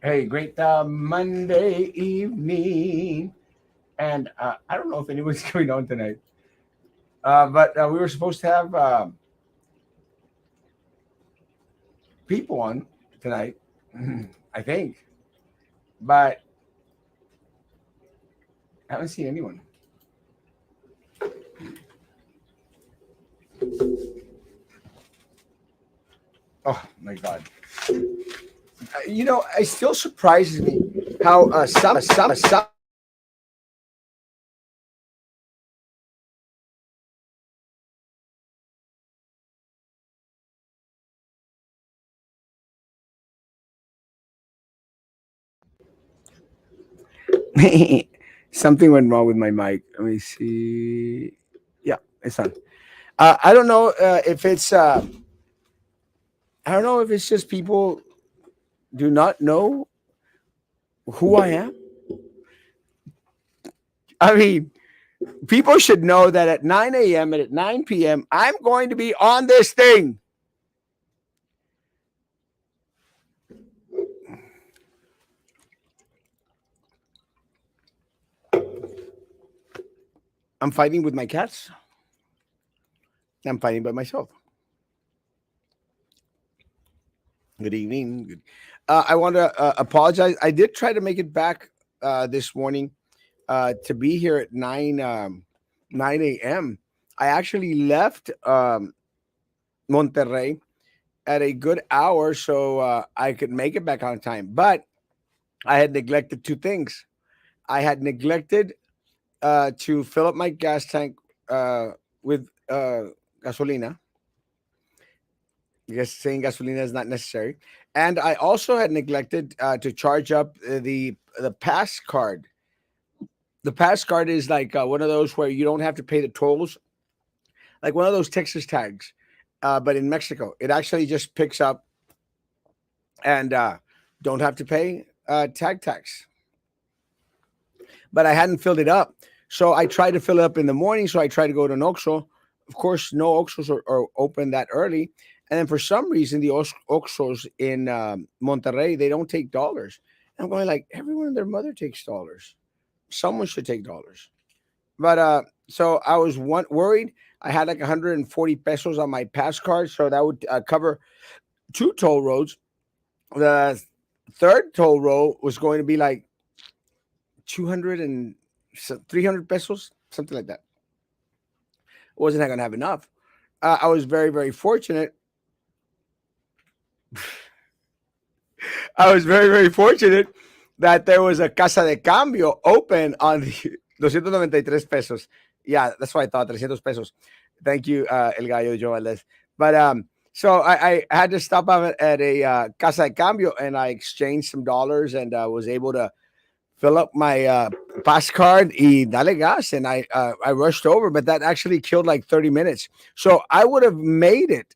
Hey, great Monday evening. And I don't know if anyone's going on tonight, but we were supposed to have people on tonight, I think, but I haven't seen anyone. Oh my God. It still surprises me how some something went wrong with my mic. Let me see. Yeah, it's on. I don't know if it's. I don't know if it's just people do not know who I am. I mean, people should know that at 9 a.m. and at 9 p.m., I'm going to be on this thing. I'm fighting with my cats. I'm fighting by myself. Good evening. I want to apologize. I did try to make it back this morning to be here at 9 a.m. I actually left Monterrey at a good hour so I could make it back on time. But I had neglected two things. I had neglected to fill up my gas tank with gasolina. I guess saying gasolina is not necessary. And I also had neglected to charge up the pass card. The pass card is like one of those where you don't have to pay the tolls, like one of those Texas tags. But in Mexico, it actually just picks up and don't have to pay tag tax. But I hadn't filled it up. So I tried to fill it up in the morning. So I tried to go to an Oxxo. Of course, no Oxxos are open that early. And then for some reason, the Oxxos in Monterrey, they don't take dollars. And I'm going like, everyone and their mother takes dollars. Someone should take dollars. But so I was worried. I had like 140 pesos on my pass card. So that would cover two toll roads. The third toll road was going to be like 200 and 300 pesos, something like that. Wasn't going to have enough. I was very, very fortunate. I was very, very fortunate that there was a Casa de Cambio open on the 293 pesos. Yeah, that's why I thought 300 pesos. Thank you, El Gallo Joe Valdez. But so I had to stop at a Casa de Cambio and I exchanged some dollars and was able to fill up my pass card y dale gas. And I rushed over, but that actually killed like 30 minutes. So I would have made it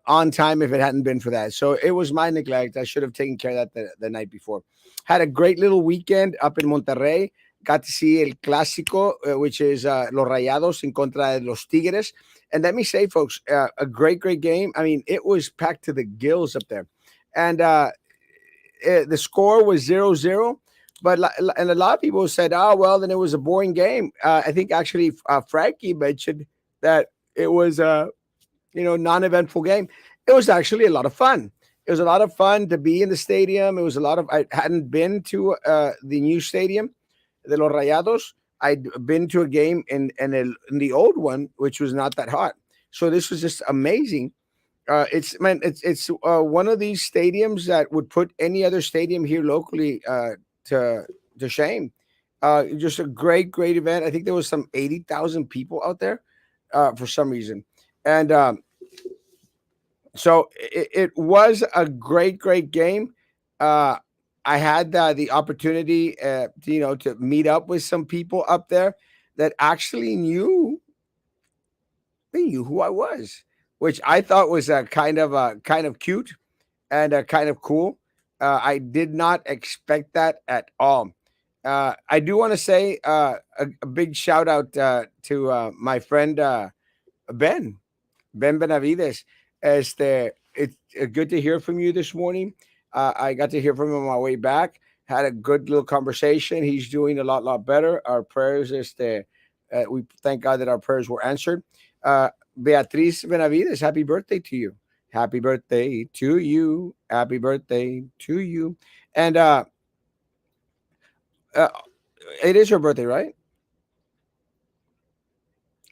on time if it hadn't been for that. So it was my neglect. I should have taken care of that the night before. Had a great little weekend up in Monterrey. Got to see El Clásico, which is Los Rayados en contra de los Tigres. And let me say, folks, a great, great game. I mean, it was packed to the gills up there. And the score was 0-0. But and a lot of people said, "Oh well, then it was a boring game." I think actually Frankie mentioned that it was non-eventful game. It was actually a lot of fun. It was a lot of fun to be in the stadium. It was a lot of I hadn't been to the new stadium, the Los Rayados. I'd been to a game in the old one, which was not that hot. So this was just amazing. It's one of these stadiums that would put any other stadium here locally to to shame. Just a great, great event. I think there was some 80,000 people out there for some reason, and so it was a great, great game. Uh, I had the opportunity, to meet up with some people up there that actually knew who I was, which I thought was kind of cute and kind of cool. I did not expect that at all. I do want to say a big shout out to my friend Ben Benavides. It's good to hear from you this morning. I got to hear from him on my way back. Had a good little conversation. He's doing a lot better. Our prayers is the we thank God that our prayers were answered. Beatriz Benavides, happy birthday to you. Happy birthday to you. Happy birthday to you. And uh, it is her birthday, right?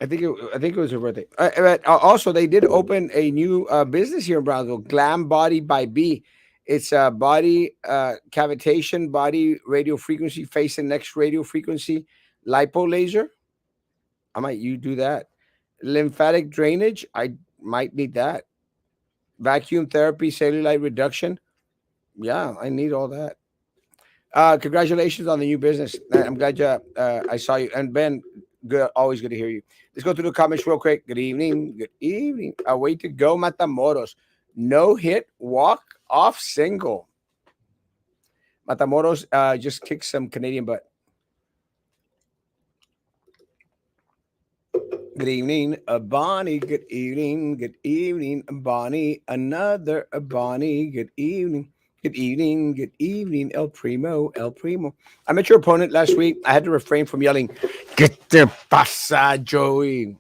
I think it was her birthday. But also, they did open a new business here in Brownsville, Glam Body by B. It's body cavitation, body radio frequency, face and neck radio frequency, lipo laser. I might you do that. Lymphatic drainage. I might need that. Vacuum therapy, cellulite reduction. Yeah, I need all that. Congratulations on the new business. I'm glad I saw you. And Ben, good, always good to hear you. Let's go through the comments real quick. Good evening. Good evening. Way to go, Matamoros. No hit, walk off single. Matamoros just kicked some Canadian butt. Good evening, Bonnie. Good evening. Good evening, Bonnie. Another Bonnie. Good evening. Good evening. Good evening, El Primo. El Primo. I met your opponent last week. I had to refrain from yelling, "Get the pasa, Joey."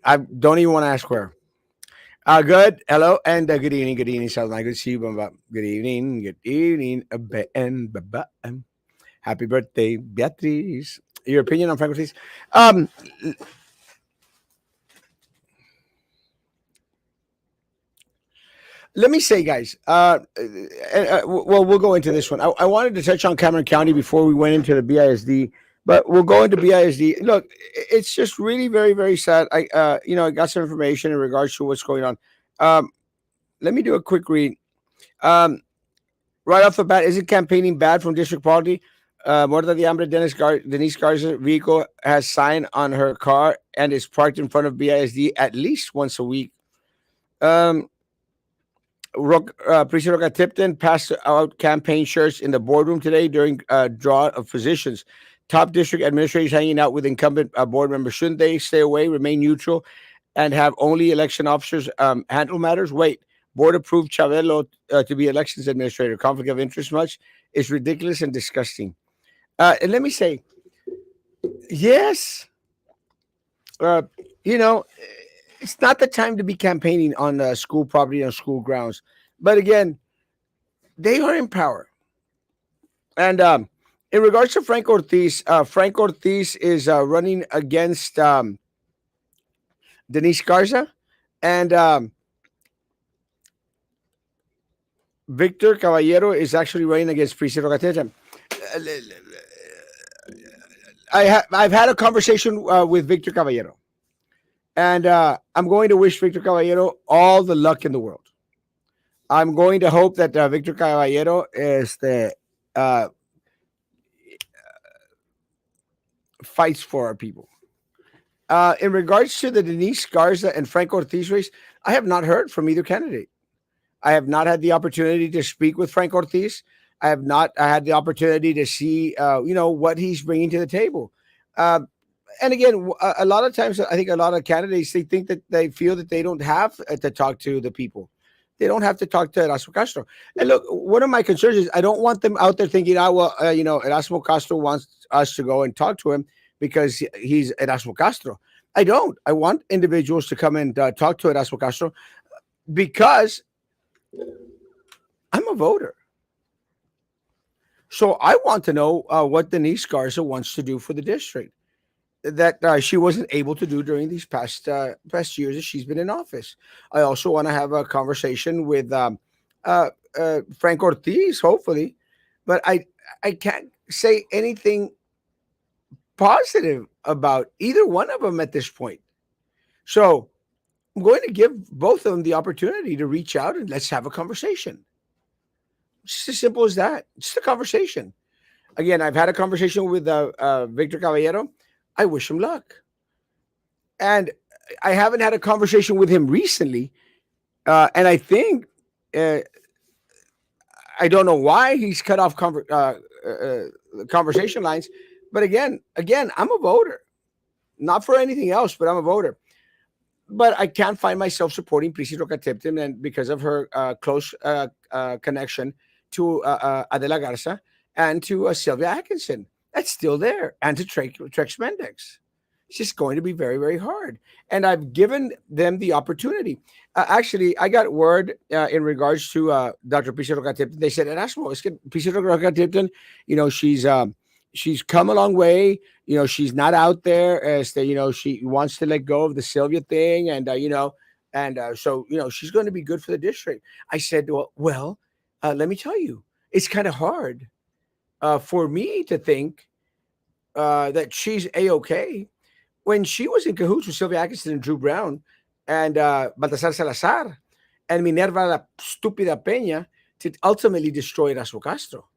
I don't even want to ask where. Good. Hello and good evening. Good evening, South Good to see you, Bamba. Good evening. Good evening, Ben. Happy birthday, Beatriz. Your opinion on Frank Ortiz? Um, Let me say, guys. Well, we'll go into this one. I wanted to touch on Cameron County before we went into the BISD, but we'll go into BISD. Look, it's just really very sad. I got some information in regards to what's going on. Um, Let me do a quick read. Um, right off the bat, is it campaigning bad from district party? Muerta de Hambre Denise Garza's vehicle has sign on her car and is parked in front of BISD at least once a week. Um, Precinct Roca Tipton passed out campaign shirts in the boardroom today during draw of positions. Top district administrators hanging out with incumbent board members. Shouldn't they stay away, remain neutral, and have only election officers handle matters? Wait, board approved Chavelo to be elections administrator. Conflict of interest much? Is ridiculous and disgusting. And let me say, yes, uh, you know, it's not the time to be campaigning on school property on school grounds. But again, they are in power. And in regards to Frank Ortiz is running against Denise Garza, and Victor Caballero is actually running against Precinct Rocateta. I've had a conversation with Victor Caballero, and I'm going to wish Victor Caballero all the luck in the world. I'm going to hope that Victor Caballero is the fights for our people. In regards to the Denise Garza and Frank Ortiz race, I have not heard from either candidate. I have not had the opportunity to speak with Frank Ortiz. I have not had the opportunity to see, what he's bringing to the table. Uh, and again, a lot of times, I think a lot of candidates they think that they feel that they don't have to talk to the people. They don't have to talk to Erasmo Castro. And look, one of my concerns is I don't want them out there thinking, Erasmo Castro wants us to go and talk to him because he's Erasmo Castro. I don't. I want individuals to come and talk to Erasmo Castro because I'm a voter. So I want to know what Denise Garza wants to do for the district that she wasn't able to do during these past years that she's been in office. I also want to have a conversation with Frank Ortiz, hopefully, but I can't say anything positive about either one of them at this point. So I'm going to give both of them the opportunity to reach out and let's have a conversation. Just as simple as that. Just a conversation. Again, I've had a conversation with Victor Caballero. I wish him luck. And I haven't had a conversation with him recently. And I think, I don't know why he's cut off conversation lines. But again, I'm a voter. Not for anything else, but I'm a voter. but I can't find myself supporting Prissy Rocatipton, and because of her close connection to Adela Garza and to Sylvia Atkinson. That's still there, and to Trex Mendex. It's just going to be very, very hard. And I've given them the opportunity. Actually, I got word in regards to Dr. Prissy Rocatipton. They said, Erasmo, es que Prissy Rocatipton, she's come a long way. She's not out there as she wants to let go of the Sylvia thing, and so she's going to be good for the district. I said, well, let me tell you, it's kind of hard for me to think that she's a-okay when she was in cahoots with Sylvia Atkinson and Drew Brown and Baltasar Salazar and Minerva la Stúpida Peña to ultimately destroy Erasmo Castro.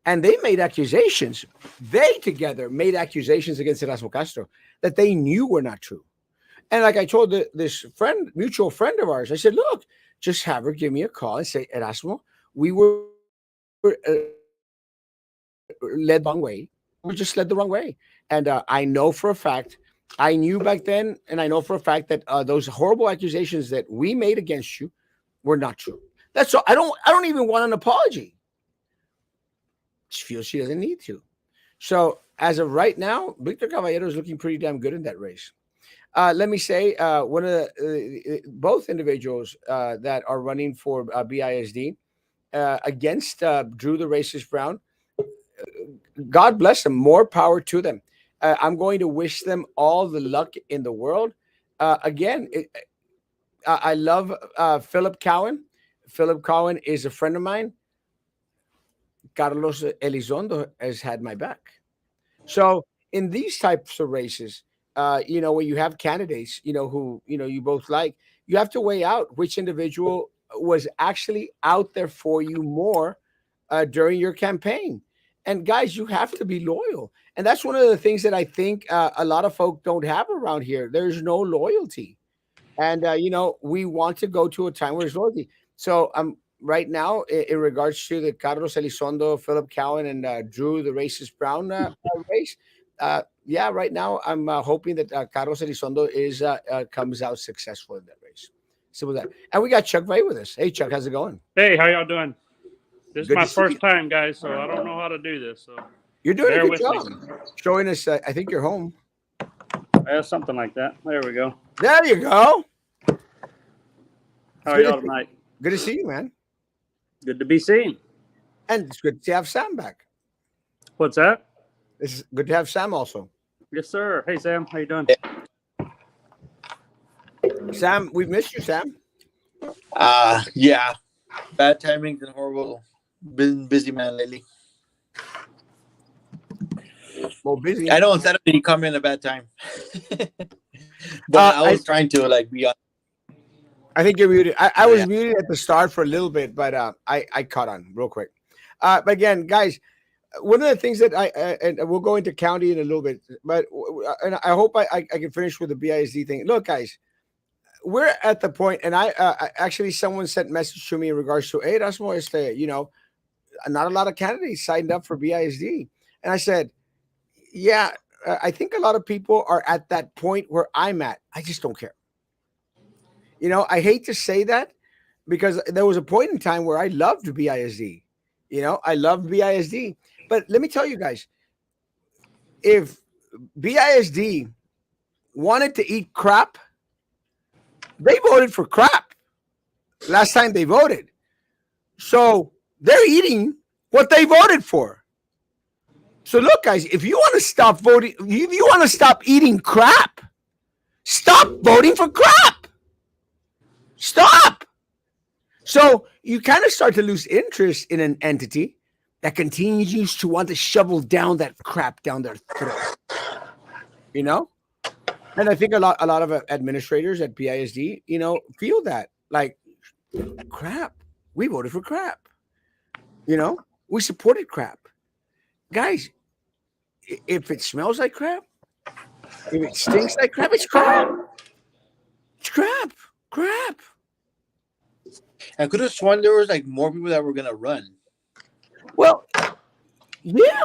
And they made accusations. They together made accusations against Erasmo Castro that they knew were not true. And like I told this friend, mutual friend of ours, I said, look, just have her give me a call and say, Erasmo, we were led the wrong way. We were just led the wrong way. And I know for a fact, I knew back then, and I know for a fact that those horrible accusations that we made against you were not true. That's all. I don't even want an apology. She feels she doesn't need to. So as of right now, Victor Caballero is looking pretty damn good in that race. Let me say, one of both individuals that are running for BISD against Drew the Racist Brown. God bless them. More power to them. I'm going to wish them all the luck in the world. I love Philip Cowan. Philip Cowan is a friend of mine. Carlos Elizondo has had my back. So in these types of races, when you have candidates, who you both like, you have to weigh out which individual was actually out there for you more during your campaign. And guys, you have to be loyal, and that's one of the things that I think a lot of folk don't have around here. There's no loyalty, and we want to go to a time where there's loyalty. So right now, in regards to the Carlos Elizondo, Philip Cowan, and Drew the Racist Brown race, yeah, right now I'm hoping that Carlos Elizondo is comes out successful in that race. Simple as that. And we got Chuck Vay with us. Hey, Chuck, how's it going? Hey, how y'all doing? This is Good my to see first you. time, guys, so I don't know how to do this. So You're doing a bear good with me. job showing us. I think you're home. Something like that. There we go. There you go. How It's are good y'all to, tonight? good to see you, man. Good to be seen. And it's good to have Sam back. What's that? It's good to have Sam also. Yes, sir. Hey, Sam. How you doing? Sam, we've missed you, Sam. Yeah. Bad timing and horrible. Been busy man lately. Well, busy. I know on Saturday you caught me in a bad time. But I was trying to be on. I think you're muted. I was Yeah. muted at the start for a little bit, but I caught on real quick. But again, guys, one of the things that and we'll go into county in a little bit, but and I hope I can finish with the BISD thing. Look, guys, we're at the point, and actually someone sent a message to me in regards to, hey, that's more, not a lot of candidates signed up for BISD, and I said, yeah, I think a lot of people are at that point where I'm at. I just don't care. I hate to say that because there was a point in time where I loved BISD. I loved BISD. But let me tell you guys, if BISD wanted to eat crap, they voted for crap last time they voted. So they're eating what they voted for. So look, guys, if you want to stop voting, if you want to stop eating crap, stop voting for crap. Stop. So you kind of start to lose interest in an entity that continues to want to shovel down that crap down their throat. And I think a lot of administrators at BISD, feel that like crap. We voted for crap. We supported crap. Guys, if it smells like crap, if it stinks like crap, it's crap. It's crap. Crap. I could have sworn there was more people that were gonna run. Well, yeah.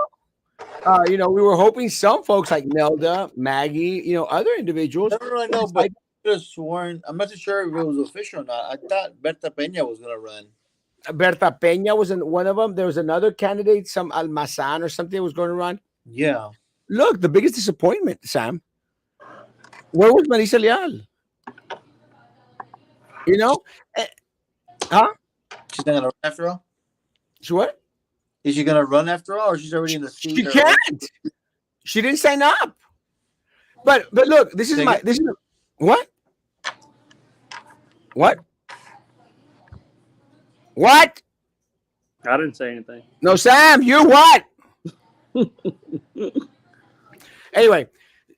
We were hoping some folks like Nelda, Maggie, other individuals. No, but could have sworn. I'm not too sure if it was official or not. I thought Berta Peña was gonna run. Berta Peña was in one of them. There was another candidate, some Almazan or something, was going to run. Yeah, Look, the biggest disappointment, Sam. Where was Marisa Leal? You know, Eh, huh? she's not gonna run after all. She what? Is she gonna run after all, or she's already in the She seat? Or can't. She didn't sign up. But look, this is Say my again? this is what? What? What? I didn't say anything. No, Sam, you what? Anyway,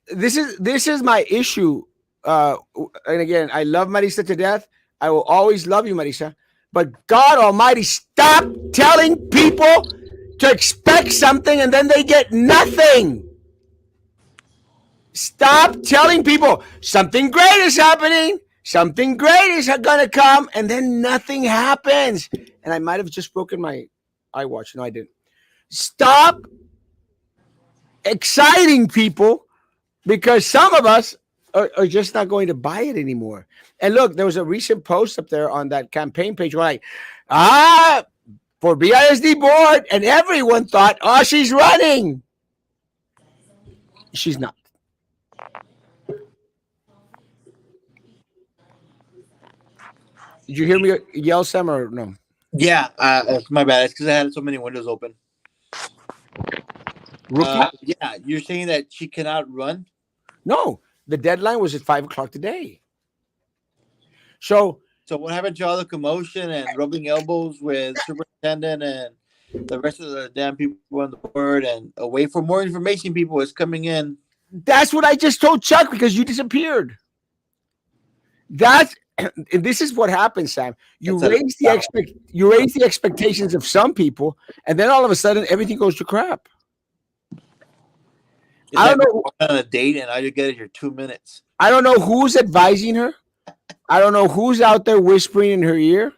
this is my issue. And again, I love Marisa to death. I will always love you, Marisa. But God Almighty, stop telling people to expect something and then they get nothing. Stop telling people something great is happening, something great is going to come, and then nothing happens. And I might have just broken my iWatch. No, I didn't. Stop exciting people because some of us are just not going to buy it anymore. And look, there was a recent post up there on that campaign page where for BISD board, and everyone thought, oh, she's running. She's not. Did you hear me yell, Sam, or no? Yeah, it's my bad. It's because I had so many windows open. Yeah, you're saying that she cannot run? No, the deadline was at 5:00 today. So what happened to all the commotion and rubbing elbows with superintendent and the rest of the damn people on the board and away for more information people is coming in? that's what I just told Chuck because you disappeared. This is what happens, Sam. You raise the expectations of some people, and then all of a sudden everything goes to crap. I don't know. On a date, and all you get is your 2 minutes. I don't know who's advising her. I don't know who's out there whispering in her ear.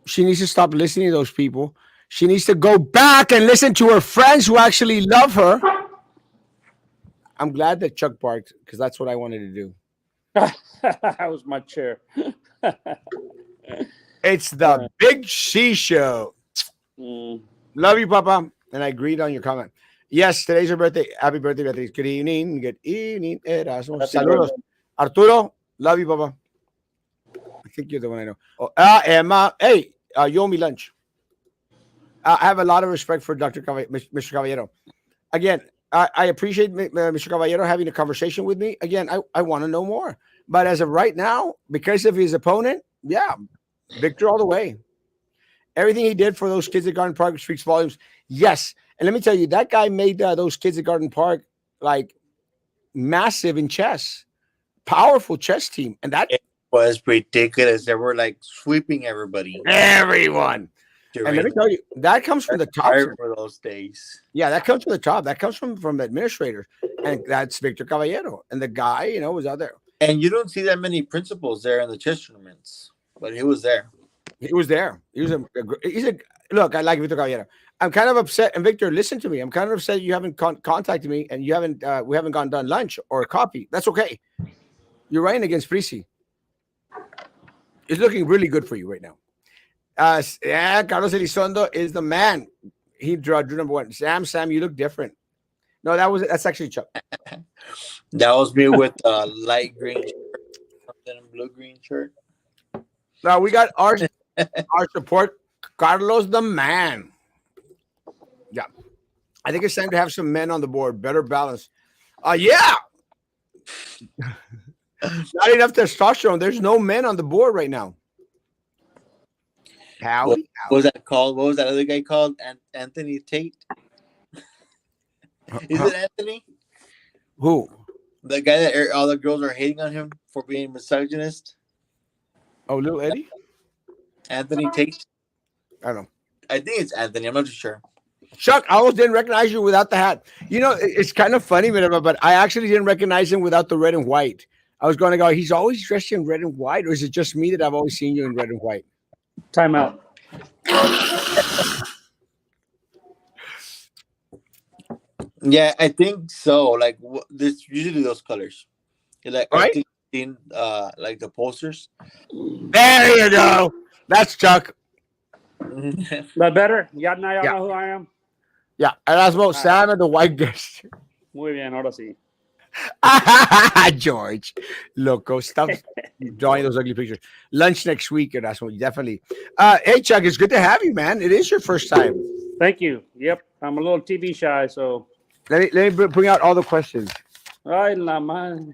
She needs to stop listening to those people. She needs to go back and listen to her friends who actually love her. I'm glad that Chuck barked because that's what I wanted to do. That was my chair. It's the Big C Show. Love you, Papa. And I agreed on your comment. Yes, today's her birthday. Happy birthday, Beatriz. Good evening. Good evening, Erasmo. Saludos. Arturo, love you, Papa. I think you're the one I know. Oh, Emma. Hey, you owe me lunch. I have a lot of respect for Mr. Caballero. Again, I appreciate Mr. Caballero having a conversation with me. Again, I want to know more. But as of right now, because of his opponent, yeah, Victor all the way. Everything he did for those kids at Garden Park speaks volumes. Yes. And let me tell you, that guy made those kids at Garden Park like massive in chess. Powerful chess team. And that was ridiculous. They were like sweeping everybody. Everyone. And let me tell you, that comes from the top. For those days. Yeah, that comes from the top. That comes from administrators. And that's Victor Caballero. And the guy, was out there. And you don't see that many principals there in the chess tournaments. But he was there. He was there. He's a look, I like Victor Caballero. I'm kind of upset. And Victor, listen to me. I'm kind of upset you haven't contacted we haven't gone done lunch or a coffee. That's okay. You're running against Frisi. It's looking really good for you right now. Carlos Elizondo is the man. He drew number one. Sam, you look different. No, that's actually Chuck. That was me with light green shirt and blue green shirt. Now we got our support, Carlos the man. Yeah. I think it's time to have some men on the board. Better balance. Yeah. Not enough testosterone. There's no men on the board right now. What was that called? What was that other guy called? Anthony Tate? Is it Anthony? Who? The guy that all the girls are hating on him for being misogynist? Oh, little Eddie? Anthony Tate? I don't know. I think it's Anthony. I'm not too sure. Chuck, I almost didn't recognize you without the hat. It's kind of funny, but I actually didn't recognize him without the red and white. I was going to go, he's always dressed in red and white, or is it just me that I've always seen you in red and white? Time out. Yeah, I think so. Like, there's usually those colors. You're like, right? I think seen like the posters. There you go. That's Chuck. That better? Now y'all Yeah. know who I am? Yeah. Erasmo, right. Sam, and the white guest. Muy bien, ahora sí. George. Loco. Stop drawing those ugly pictures. Lunch next week, Erasmo. Definitely. Hey, Chuck, it's good to have you, man. It is your first time. Thank you. Yep, I'm a little TV shy, so. Let me bring out all the questions. Ay, la madre.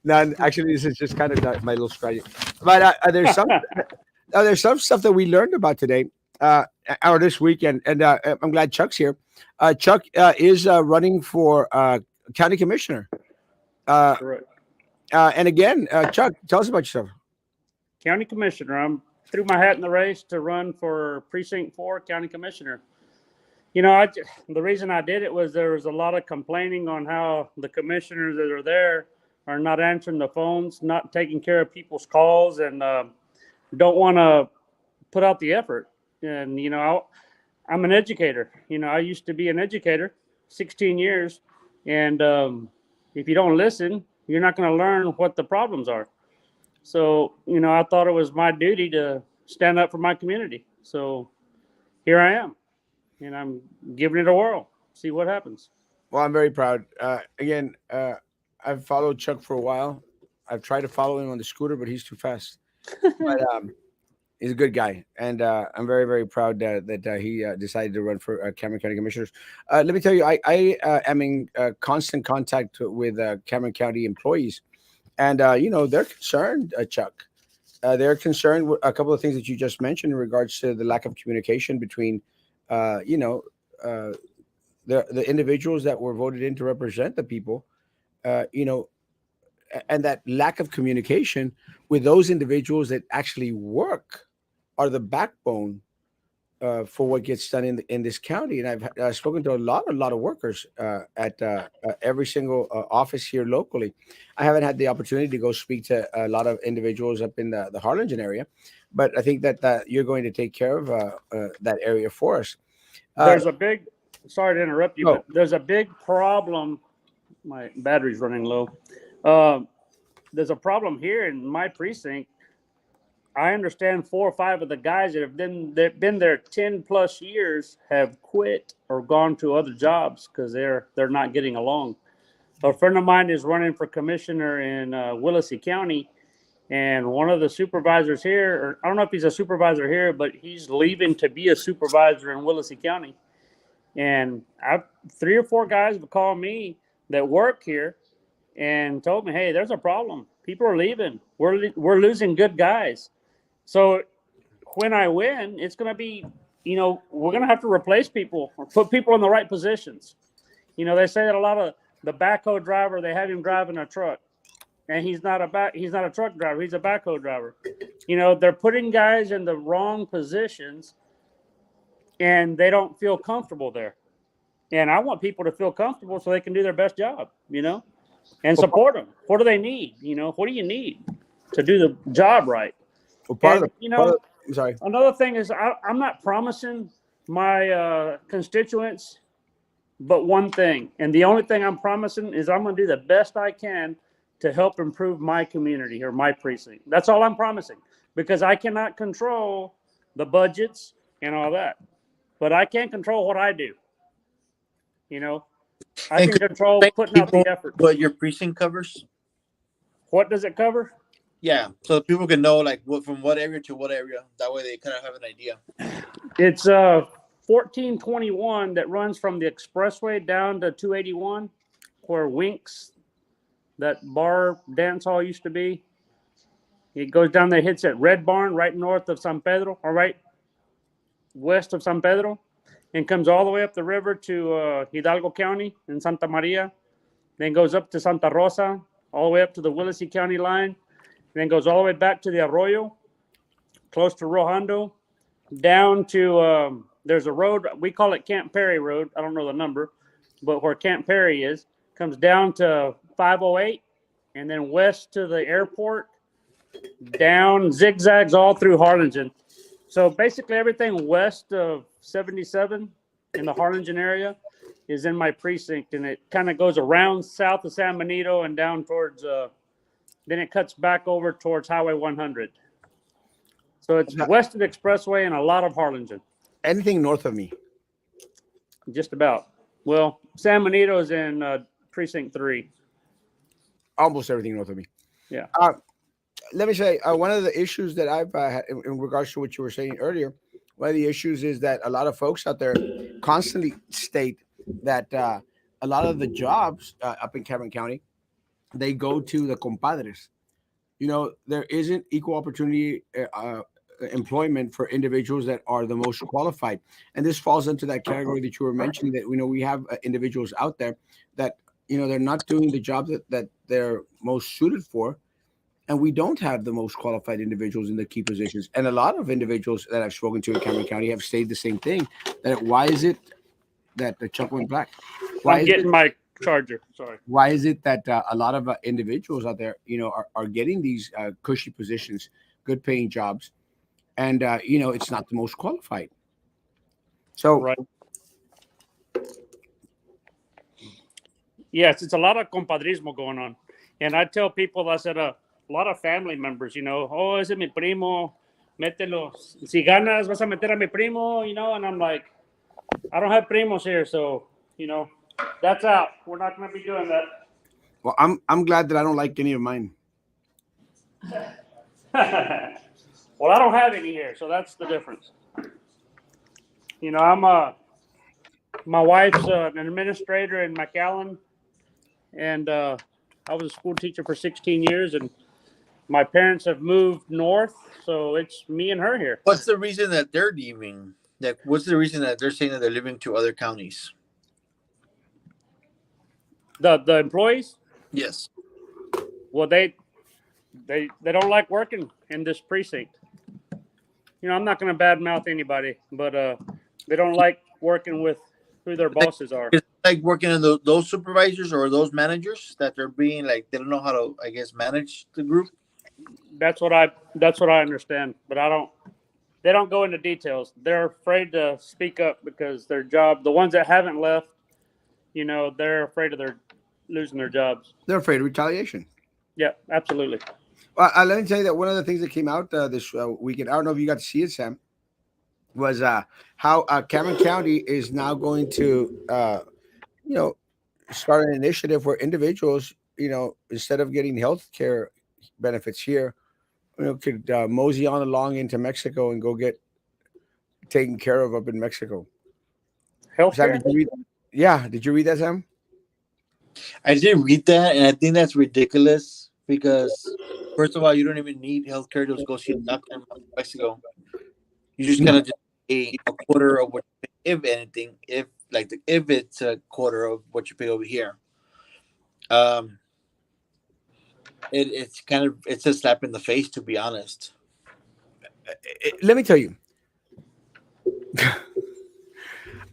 No, actually, this is just kind of my little strategy. But there's some stuff that we learned about today, or this weekend, and I'm glad Chuck's here. Chuck is running for county commissioner. Correct. And again, Chuck, tell us about yourself. County commissioner. I'm threw my hat in the race to run for precinct 4 county commissioner. You know, the reason I did it was there was a lot of complaining on how the commissioners that are there are not answering the phones, not taking care of people's calls, and don't want to put out the effort. And, you know, I'm an educator. You know, I used to be an educator, 16 years. And if you don't listen, you're not going to learn what the problems are. So, you know, I thought it was my duty to stand up for my community. So here I am, and I'm giving it a whirl, see what happens. Well, I'm very proud. Again, I've followed Chuck for a while. I've tried to follow him on the scooter, but he's too fast. But he's a good guy, and I'm very, very proud that he decided to run for Cameron County Commissioners. Let me tell you, I am in constant contact with Cameron County employees, and you know they're concerned, Chuck. They're concerned with a couple of things that you just mentioned in regards to the lack of communication between, you know, the individuals that were voted in to represent the people, you know, and that lack of communication with those individuals that actually work are the backbone for what gets done in this county. And I've spoken to a lot of workers at every single office here locally. I haven't had the opportunity to go speak to a lot of individuals up in the Harlingen area, but I think that you're going to take care of that area for us. There's a big, sorry to interrupt you, No. but there's a big problem. My battery's running low. Um, there's a problem here in my precinct. I understand 4 or 5 of the guys that have been there 10 plus years have quit or gone to other jobs because they're not getting along. A friend of mine is running for commissioner in Willacy County, and one of the supervisors here, or I don't know if he's a supervisor here, but he's leaving to be a supervisor in Willacy County. And 3 or 4 guys have called me that work here and told me, "Hey, there's a problem. People are leaving. We're losing good guys." So when I win, it's going to be, you know, we're going to have to replace people or put people in the right positions. You know, they say that a lot of the backhoe driver, they have him driving a truck, and he's not a truck driver. He's a backhoe driver. You know, they're putting guys in the wrong positions, and they don't feel comfortable there. And I want people to feel comfortable so they can do their best job, you know, and support them. What do they need? You know, what do you need to do the job right? Well, part And, of the, you part know, of the- I'm sorry. another thing is I'm not promising my constituents but one thing. And the only thing I'm promising is I'm going to do the best I can to help improve my community or my precinct. That's all I'm promising, because I cannot control the budgets and all that. But I can control what I do. You know, I And can could you control explain putting to out the people effort. what your precinct covers? What does it cover? Yeah, so people can know like what from what area to what area. That way they kind of have an idea. It's 1421 that runs from the expressway down to 281, where Winks, that bar dance hall, used to be. It goes down there, hits at Red Barn, right north of San Pedro, or right west of San Pedro, and comes all the way up the river to Hidalgo County in Santa Maria. Then goes up to Santa Rosa, all the way up to the Willacy County line. Then goes all the way back to the Arroyo, close to Rojando, down to there's a road, we call it Camp Perry Road. I don't know the number, but where Camp Perry is, comes down to 508, and then west to the airport, down zigzags all through Harlingen. So basically everything west of 77 in the Harlingen area is in my precinct, and it kind of goes around south of San Benito and down towards then it cuts back over towards Highway 100. So it's Now, west of the expressway and a lot of Harlingen, anything north of me, just about. Well, San Benito's in precinct 3. almost everything north of me. Yeah. Let me say, one of the issues that I've had in regards to what you were saying earlier, one of the issues is that a lot of folks out there constantly state that a lot of the jobs up in Cameron County, they go to the compadres. There isn't equal opportunity employment for individuals that are the most qualified, and this falls into that category that you were mentioning, that we have individuals out there that they're not doing the job that they're most suited for, and we don't have the most qualified individuals in the key positions. And a lot of individuals that I've spoken to in Cameron County have stated the same thing, that why is it that the Chuck went black? Why I'm is it getting my charger. Sorry. why is it that a lot of individuals out there, are getting these cushy positions, good paying jobs, and it's not the most qualified. So Right. Yes, it's a lot of compadrismo going on. And I tell people, I said, a lot of family members, oh, ese es mi primo, mételo. Si ganas, vas a meter a mi primo, and I'm like, I don't have primos here, so, that's out. We're not going to be doing well, I'm glad that I don't like any of mine. that. Well, I don't have any here, so that's the difference. My wife's an administrator in McAllen, and I was a school teacher for 16 years, and my parents have moved north, so it's me and her here. What's the reason that they're leaving? Like, what's the reason that they're saying that they're leaving to other counties? The employees, Yes. well, they don't like working in this precinct. I'm not going to badmouth anybody, but they don't like working with who their bosses are. It's like working in those supervisors or those managers that they're being like, they don't know how to, I guess, manage the group. That's what I understand, but I don't. They don't go into details. They're afraid to speak up because their job. The ones that haven't left, they're afraid of their losing their jobs. They're afraid of retaliation. Yeah, absolutely. Let me tell you that one of the things that came out this weekend, I don't know if you got to see it, Sam, was how Cameron County is now going to, start an initiative where individuals, instead of getting health care benefits here, could mosey on along into Mexico and go get taken care of up in Mexico. Sam, Healthcare. did you read? Yeah, did you read that, Sam? I did read that, and I think that's ridiculous because, first of all, you don't even need healthcare to go see a doctor in Mexico. You just gotta just pay a quarter of what you pay, if anything, if it's a quarter of what you pay over here. Um, it's a slap in the face, to be honest. Let me tell you,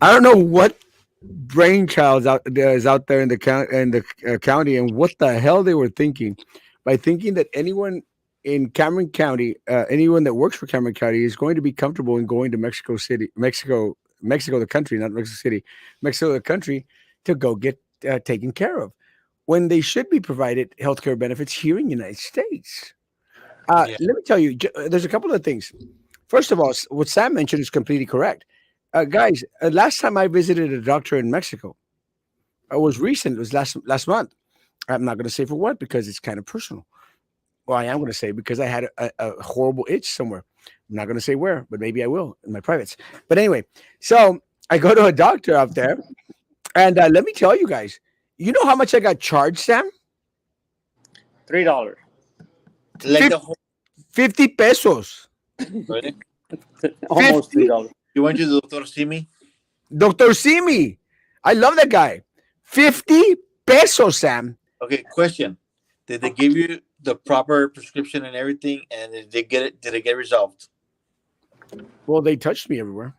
I don't know what brainchild is out there in the county, and what the hell they were thinking by thinking that anyone in Cameron County, anyone that works for Cameron County, is going to be comfortable in going to Mexico City, Mexico the country, not Mexico City, Mexico the country, to go get taken care of, when they should be provided healthcare benefits here in the United States. Yeah. Let me tell you, there's a couple of things. First of all, what Sam mentioned is completely correct. Guys, last time I visited a doctor in Mexico, it was recent. It was last month. I'm not going to say for what, because it's kind of personal. Well, I am going to say because I had a horrible itch somewhere. I'm not going to say where, but maybe I will in my privates. But anyway, so I go to a doctor out there, and let me tell you guys, you know how much I got charged, Sam? $3. Like the whole 50 pesos. really? Almost 50? $3. You went to the Doctor Simi? Dr. Simi. I love that guy. 50 pesos, Sam. Okay, question. Did they give you the proper prescription and everything, and did they get it? Did it get resolved? Well, they touched me everywhere.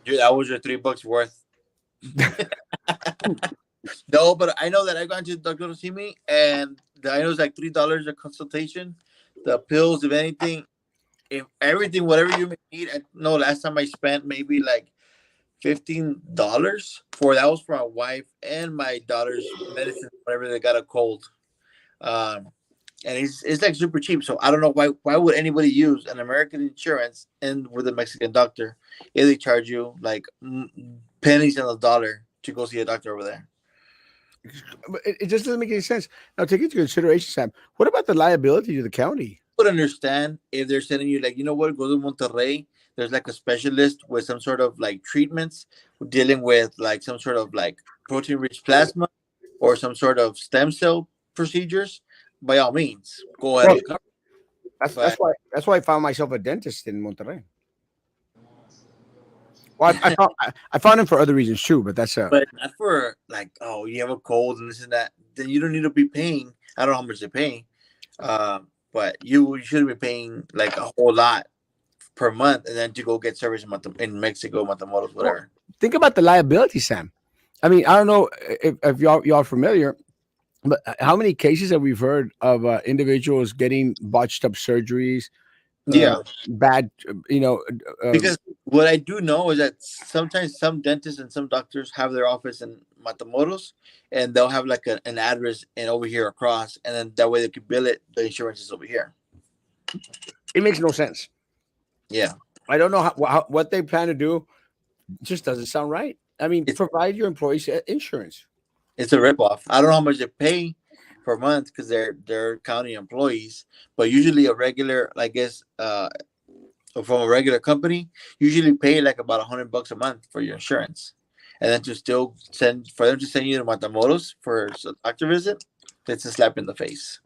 Dude, that was your $3 worth. No, but I know that I gone to the doctor to see me, and I know it's like $3 a consultation. The pills, if anything, if everything, whatever you may need. I know last time I spent maybe like $15 for that was for my wife and my daughter's medicine whenever they got a cold. Um, and it's like super cheap. So I don't know why would anybody use an American insurance and with a Mexican doctor if they charge you like pennies on the dollar to go see a doctor over there. But it just doesn't make any sense. Now, take into consideration, Sam. What about the liability to the county? Would understand if they're sending you like, you know what, go to Monterrey. There's like a specialist with some sort of like treatments dealing with like some sort of like protein rich plasma or some sort of stem cell procedures. By all means, go ahead Well, and cover. that's But why I found myself a dentist in Monterrey. Well, I found him for other reasons too, but that's but not for like, oh, you have a cold and this and that. Then you don't need to be paying. I don't know how much they're paying, but you shouldn't be paying like a whole lot per month, and then to go get service in Mexico, Matamoros, well, whatever. think about the liability, Sam. I mean, I don't know if y'all familiar, but how many cases have we heard of individuals getting botched up surgeries, uh, Yeah, bad, you know, because what I do know is that sometimes some dentists and some doctors have their office in Matamoros, and they'll have like an address and over here across, and then that way they can bill it. The insurance is over here. it makes no sense. Yeah, I don't know what they plan to do. It just doesn't sound right. I mean, it's provide your employees insurance. it's a ripoff. I don't know how much they pay per month because they're county employees, but usually a regular, I guess, from a regular company, usually pay like about $100 a month for your insurance, and then to still send for them to send you to Matamoros for a doctor visit, it's a slap in the face.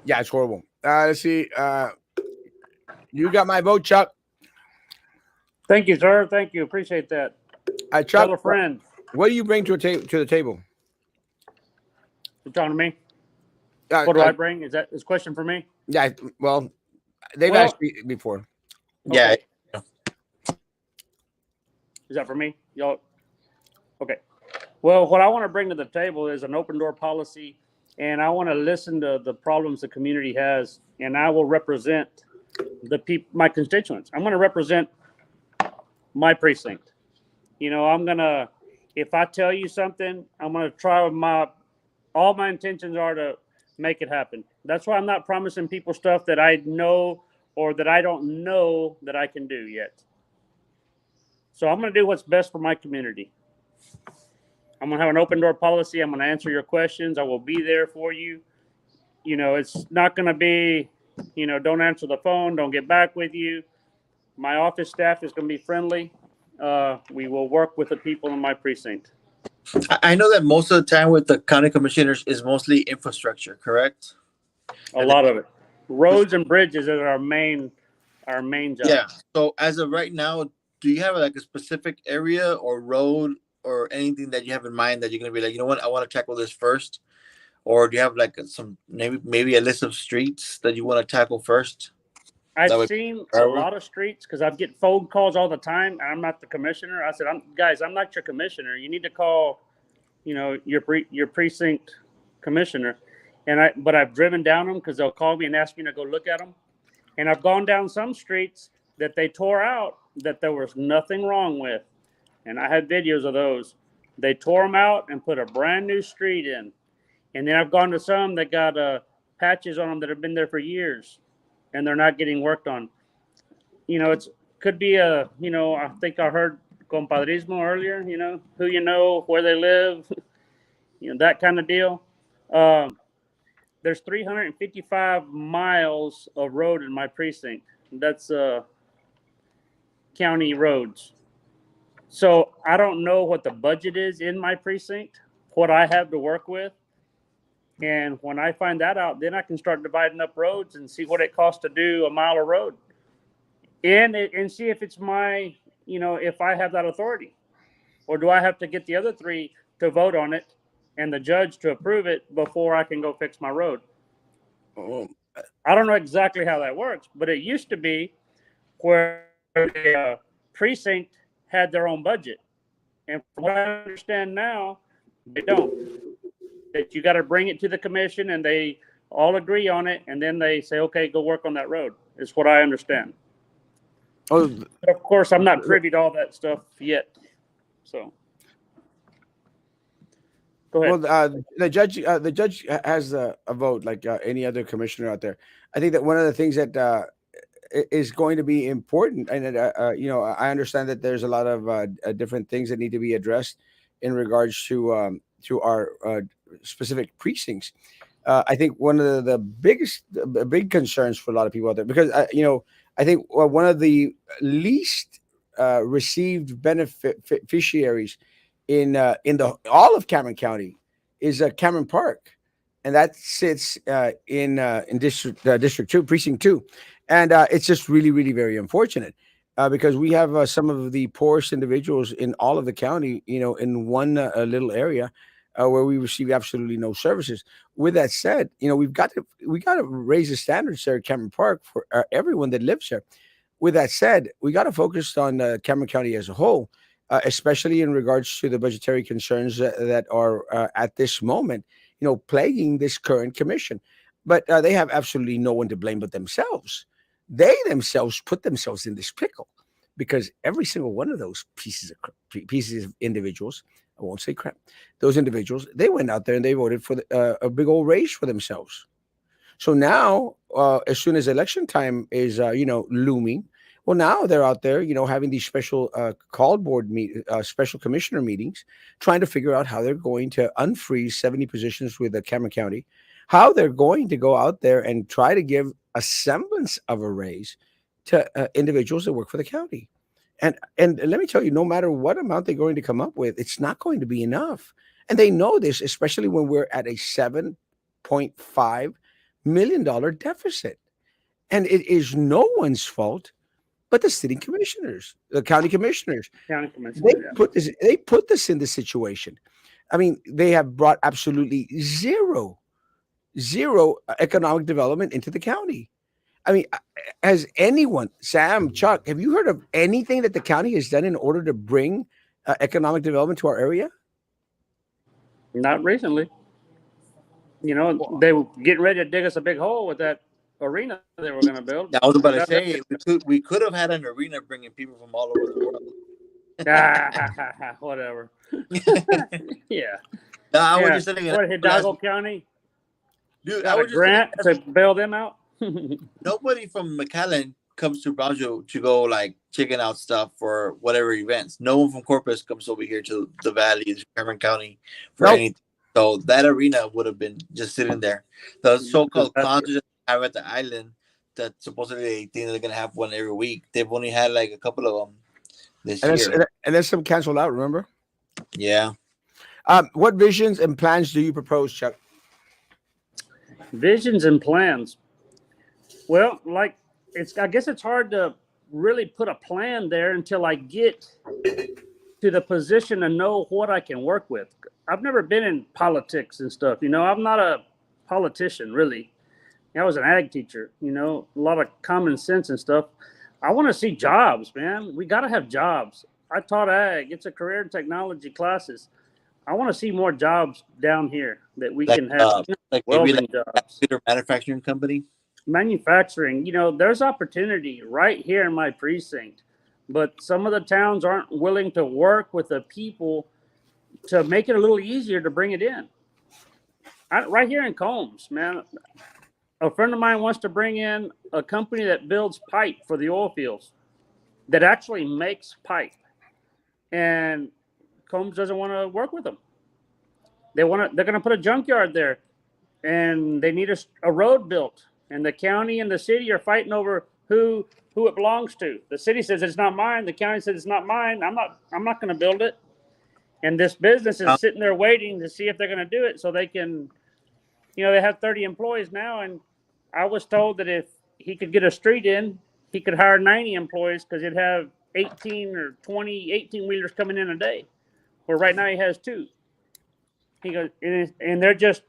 Yeah, it's horrible. Let's see. You got my vote, Chuck. Thank you, sir. Thank you. Appreciate that. Chuck, Tell a friend. what do you bring to the table? You talking to me? Uh, What do uh, I bring? Is that this question for me? yeah, well, they've Well, asked me before. Yeah, okay. Is that for me? Y'all. Okay. Well, what I want to bring to the table is an open door policy, and I want to listen to the problems the community has, and I will represent the people, my constituents. I'm going to represent my precinct. I'm gonna. If I tell you something, I'm going to try with my. All my intentions are to make it happen. That's why I'm not promising people stuff that I know or that I don't know that I can do yet. So I'm going to do what's best for my community. I'm going to have an open door policy. I'm going to answer your questions. I will be there for you. It's not going to be, don't answer the phone, don't get back with you. My office staff is going to be friendly. We will work with the people in my precinct. I know that most of the time with the county commissioners is mostly infrastructure, correct? A And lot of it. Roads and bridges are our main job. yeah. So as of right now, do you have like a specific area or road or anything that you have in mind that you're gonna be like, you know what, I want to tackle this first, or do you have like some maybe a list of streets that you want to tackle first? I've That would. seen a lot of streets because I get phone calls all the time. I'm not the commissioner. I said, I'm not your commissioner. You need to call, your precinct commissioner. But I've driven down them because they'll call me and ask me to go look at them. And I've gone down some streets that they tore out that there was nothing wrong with, and I had videos of those. They tore them out and put a brand new street in. And then I've gone to some that got patches on them that have been there for years, and they're not getting worked on. It's could be I think I heard compadrismo earlier. Who where they live, that kind of deal. Um, there's 355 miles of road in my precinct. That's county roads. So I don't know what the budget is in my precinct, what I have to work with. And when I find that out, then I can start dividing up roads and see what it costs to do a mile of road, and see if it's if I have that authority, or do I have to get the other three to vote on it and the judge to approve it before I can go fix my road. Oh, I don't know exactly how that works, but it used to be where the precinct had their own budget. And from what I understand now, they don't. That you got to bring it to the commission and they all agree on it, and then they say, okay, go work on that road, is what I understand. oh, But of course, I'm not privy to all that stuff yet. So Go ahead. Well, the judge has a vote like any other commissioner out there. I think that one of the things that is going to be important, and I understand that there's a lot of different things that need to be addressed in regards to our specific precincts. I think one of the biggest, big concerns for a lot of people out there, because I think one of the least received beneficiaries in the all of Cameron County is Cameron Park, and that sits in District Two, Precinct Two, and it's just really, really very unfortunate. Because we have some of the poorest individuals in all of the county, in one little area where we receive absolutely no services. With that said, we got to raise the standards there at Cameron Park for everyone that lives there. With that said, we got to focus on Cameron County as a whole, especially in regards to the budgetary concerns that are at this moment, plaguing this current commission. But they have absolutely no one to blame but themselves. They themselves put themselves in this pickle because every single one of those pieces of individuals, I won't say crap, those individuals, they went out there and they voted for a big old raise for themselves. So now, as soon as election time is, looming, well, now they're out there, having these special called board special commissioner meetings, trying to figure out how they're going to unfreeze 70 positions with the Cameron County, how they're going to go out there and try to give a semblance of a raise to individuals that work for the county. And let me tell you, no matter what amount they're going to come up with, it's not going to be enough. And they know this, especially when we're at a $7.5 million deficit. And it is no one's fault but the city commissioners, the county commissioners. County They commissioner. Yeah. put this in this situation. I mean, they have brought absolutely zero economic development into the county. I mean, has anyone, Sam, Chuck, have you heard of anything that the county has done in order to bring economic development to our area? Not recently. They were getting ready to dig us a big hole with that arena they were going to build. I was about We to got that. say we could have had an arena bringing people from all over the world. Whatever. No, Yeah. I was Yeah. just saying. What, Hidalgo County Dude, I got a was just saying. grant to bail them out? Nobody from McAllen comes to Brownsville to go like checking out stuff for whatever events. No one from Corpus comes over here to the Valley, to Cameron County for Nope. anything. So that arena would have been just sitting there. The so-called That's concerts that they have at the island that supposedly they think they're gonna have one every week. They've only had like a couple of them this And year. there's some canceled out, remember? Yeah. What visions and plans do you propose, Chuck? visions and plans. Well, like I guess it's hard to really put a plan there until I get to the position to know what I can work with. I've never been in politics and stuff. I'm not a politician really. I was an ag teacher, a lot of common sense and stuff. I want to see jobs, man. We got to have jobs. I taught ag. It's a career and technology classes. I want to see more jobs down here that we Like can have like maybe welding like a jobs. computer manufacturing company. Manufacturing, there's opportunity right here in my precinct, but some of the towns aren't willing to work with the people to make it a little easier to bring it in. Right here in Combs, man, a friend of mine wants to bring in a company that builds pipe for the oil fields, that actually makes pipe, and Combs doesn't want to work with them. They're going to put a junkyard there, and they need a road built. And the county and the city are fighting over who it belongs to. The city says it's not mine. The county says it's not mine. I'm not going to build it. And this business is sitting there waiting to see if they're going to do it so they can. They have 30 employees now, and I was told that if he could get a street in, he could hire 90 employees because he'd have 18 or 20 18-wheelers coming in a day. Where right now he has 2. He goes, and they're just,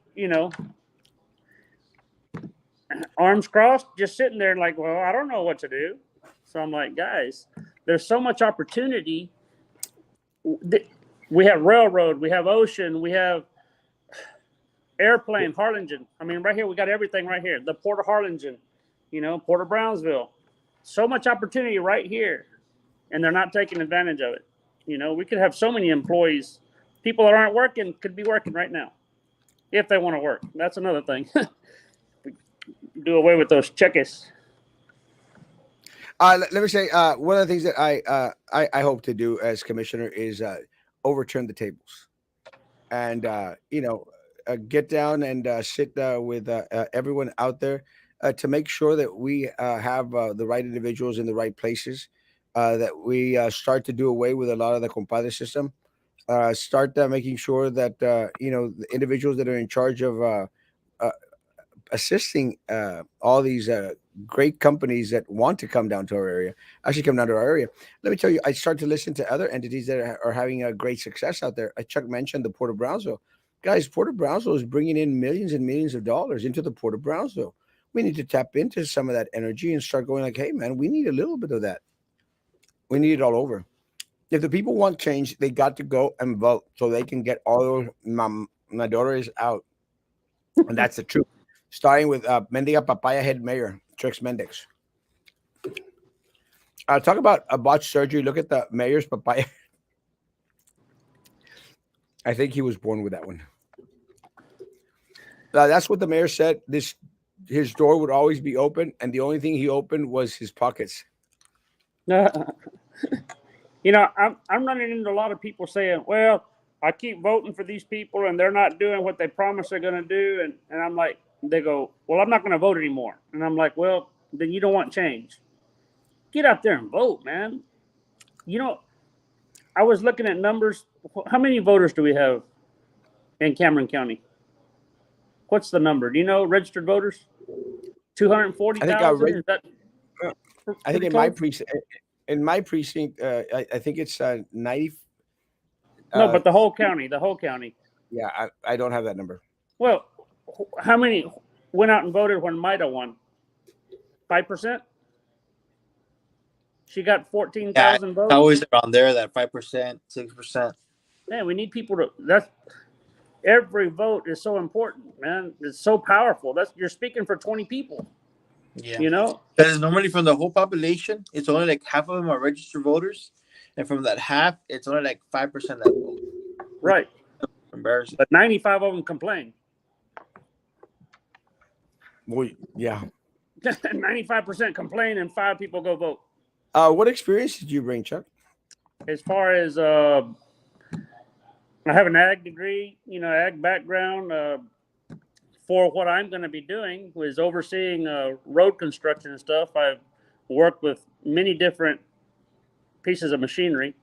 arms crossed, just sitting there like, well, I don't know what to do. So I'm like, guys, there's so much opportunity. We have railroad, we have ocean, we have airplane, Harlingen. I mean, right here, we got everything right here. The Port of Harlingen, Port of Brownsville. So much opportunity right here, and they're not taking advantage of it. We could have so many employees people that aren't working could be working right now if they want to work. That's another thing. Do away with those cheques. Let me say one of the things that I hope to do as commissioner is overturn the tables and get down and sit with everyone out there to make sure that we have the right individuals in the right places. That we start to do away with a lot of the compadre system. Start making sure that the individuals that are in charge of uh, assisting all these great companies that want to come down to our area actually come down to our area. Let me tell you, I start to listen to other entities that are having a great success out there. Chuck mentioned the Port of Brownsville. Guys, Port of Brownsville is bringing in millions and millions of dollars into the Port of Brownsville. We need to tap into some of that energy and start going like, hey, man, we need a little bit of that. We need it all over. If the people want change, they got to go and vote so they can get all those Madores out. And that's the truth. Starting with Mendiga Papaya Head Mayor, Trix Mendix. Talk about a botched surgery. Look at the mayor's papaya. I think he was born with that one. That's what the mayor said. His door would always be open, and the only thing he opened was his pockets. I'm running into a lot of people saying, well, I keep voting for these people and they're not doing what they promise they're going to do. And I'm like, they go, well, I'm not going to vote anymore. And I'm like, well, then you don't want change. Get out there and vote, man. I was looking at numbers. How many voters do we have in Cameron County? What's the number? Do you know registered voters? I think 240,000? Is that I think pretty in my close? precinct, I think it's 90. No, Uh, but the whole county, the whole county. yeah, I don't have that number. Well, how many went out and voted when Maida won? 5%? She got Yeah, 14,000 it's votes. always around there, that 5%, 6%. Man, we need people to. That's every vote is so important, man. It's so powerful. You're speaking for 20 people. Yeah. You know, Because normally from the whole population, it's only like half of them are registered voters. And from that half, it's only like 5% that vote. right? Embarrassing. But 95 of them complain. Well, yeah. 95% complain, and 5 people go vote. What experience did you bring, Chuck? As far as I have an ag degree, ag background. For what I'm going to be doing was overseeing road construction and stuff. I've worked with many different pieces of machinery.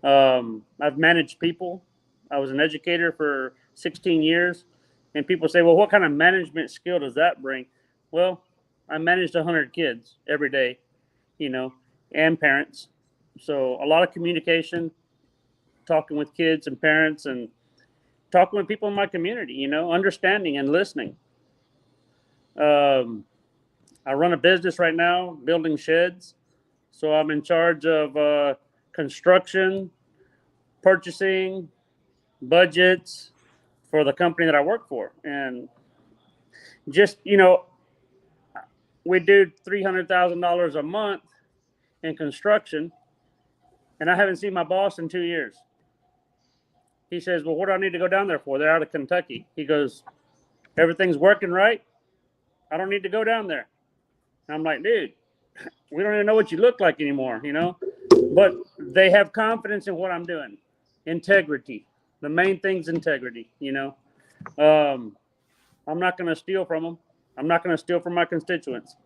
I've managed people. I was an educator for 16 years, and people say, "Well, what kind of management skill does that bring?" Well, I managed 100 kids every day, and parents. So a lot of communication, talking with kids and parents, and talking with people in my community, understanding and listening. I run a business right now, building sheds. So I'm in charge of construction, purchasing, budgets for the company that I work for. And just, we do $300,000 a month in construction, and I haven't seen my boss in 2 years. He says, well, what do I need to go down there for? They're out of Kentucky. He goes, everything's working right. I don't need to go down there. And I'm like, dude, we don't even know what you look like anymore, But they have confidence in what I'm doing. Integrity. The main thing's integrity, I'm not going to steal from them. I'm not going to steal from my constituents.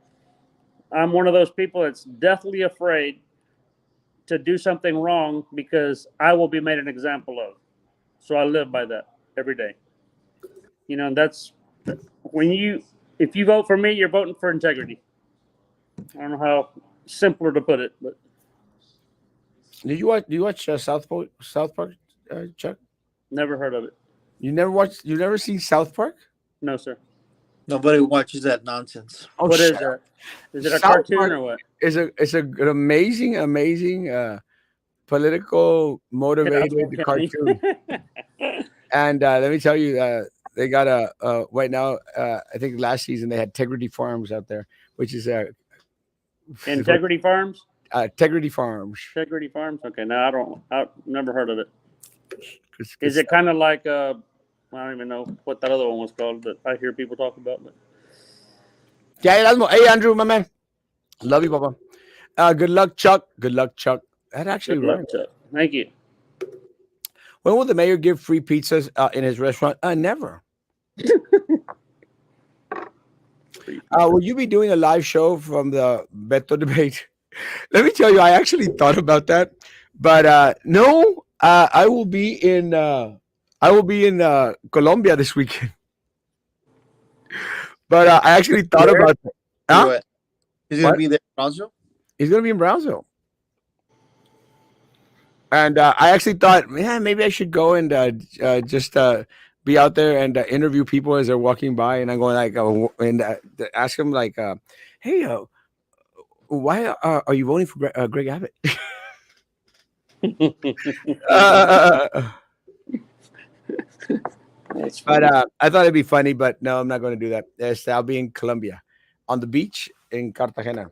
I'm one of those people that's deathly afraid to do something wrong because I will be made an example of. So I live by that every day. And that's if you vote for me, you're voting for integrity. I don't know how simpler to put it, but Do you watch South Park, Chuck? never heard of it. You never watched? You never seen South Park? No, sir. Nobody watches that nonsense. Oh, What is shut that? up. Is it a South cartoon Park or what? is an amazing political motivated Erasmo County. cartoon. And let me tell you, they got right now. I think last season they had Integrity Farms out there, which is Integrity Farms. Integrity Farms. Integrity Farms. Okay, no, I've never heard of it. Is it kind of like I don't even know what that other one was called, but I hear people talk about it. Yeah, Erasmo. Hey, Andrew, my man. Love you, Papa. Good luck, Chuck. Good luck, Chuck. That actually Good luck, rhymes. Chuck. Thank you. When will the mayor give free pizzas in his restaurant? Never. Will you be doing a live show from the Beto debate? Let me tell you, I actually thought about that, but no. I will be in Colombia this weekend. But I actually thought There? about that. Do Huh? what? He's gonna What? be there also. He's gonna be in Brownsville, and I actually thought, man, maybe I should go and just be out there and interview people as they're walking by, and I'm going like, and ask them like, hey, why are you voting for Greg Abbott? uh, That's but funny. I thought it'd be funny, but no, I'm not going to do that. I'll be in Colombia, on the beach in Cartagena.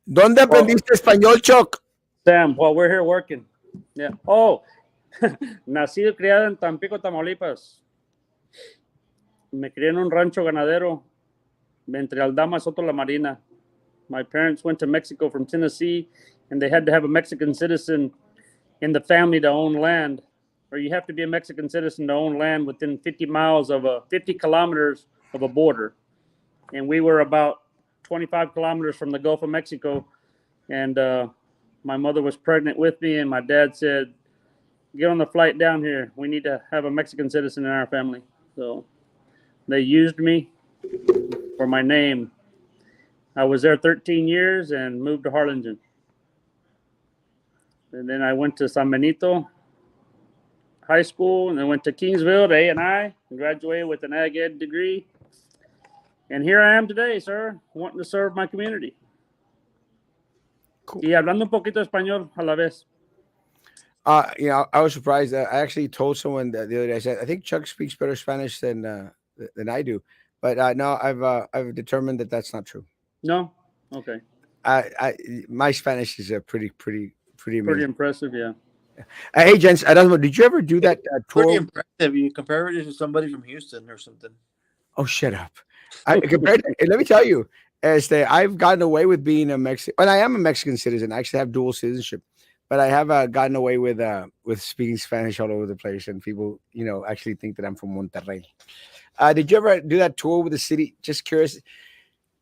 ¿Dónde Well, aprendiste español, Choc? Sam, while we're here working, yeah. Oh, nacido y criado en Tampico, Tamaulipas. Me crié en un rancho ganadero entre Aldama, Soto La Marina. My parents went to Mexico from Tennessee, and they had to have a Mexican citizen in the family to own land, or you have to be a Mexican citizen to own land within 50 miles of 50 kilometers of a border. And we were about 25 kilometers from the Gulf of Mexico, and my mother was pregnant with me, and my dad said, "Get on the flight down here. We need to have a Mexican citizen in our family." So they used me for my name. I was there 13 years and moved to Harlingen. And then I went to San Benito High School, and then went to Kingsville to A&I and graduated with an ag ed degree. And here I am today, sir, wanting to serve my community. Cool. Y hablando un poquito español a la vez. I was surprised. I actually told someone the other day. I said, I think Chuck speaks better Spanish than I do, but no, I've determined that that's not true. No? Okay. My Spanish is pretty Pretty amazing. impressive, yeah. Hey, gents, Erasmo, did you ever do that Pretty tour? impressive. You compare it to somebody from Houston or something. Oh, shut up! I compared. Let me tell you, I've gotten away with being a Mexican, and I am a Mexican citizen. I actually have dual citizenship, but I have gotten away with speaking Spanish all over the place, and people, actually think that I'm from Monterrey. Did you ever do that tour with the city? Just curious.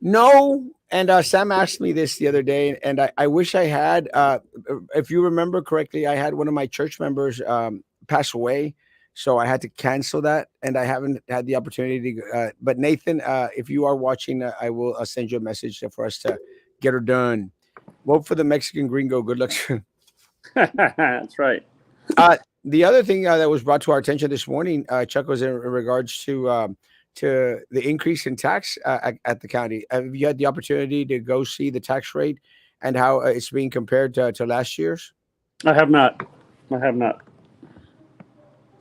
No, and Sam asked me this the other day, and I wish I had. If you remember correctly, I had one of my church members pass away, so I had to cancel that, and I haven't had the opportunity to. But Nathan, if you are watching, I will send you a message for us to get her done. Vote for the Mexican gringo. Good luck. That's right. The other thing that was brought to our attention this morning, Chuck, was in regards to the increase in tax at the county. Have you had the opportunity to go see the tax rate and how it's being compared to last year's? I have not. I have not.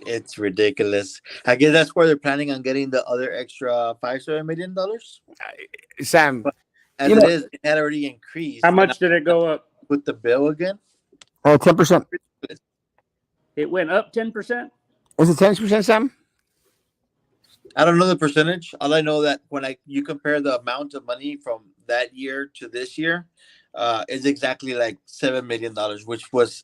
It's ridiculous. I guess that's where they're planning on getting the other extra $5-7 million. Sam, But as you it know, is, it had already increased. How And much did it go up? with the bill again, 10%. It went up 10%? Is it 10%, Sam? I don't know the percentage. All I know that when you compare the amount of money from that year to this year, is exactly like $7 million,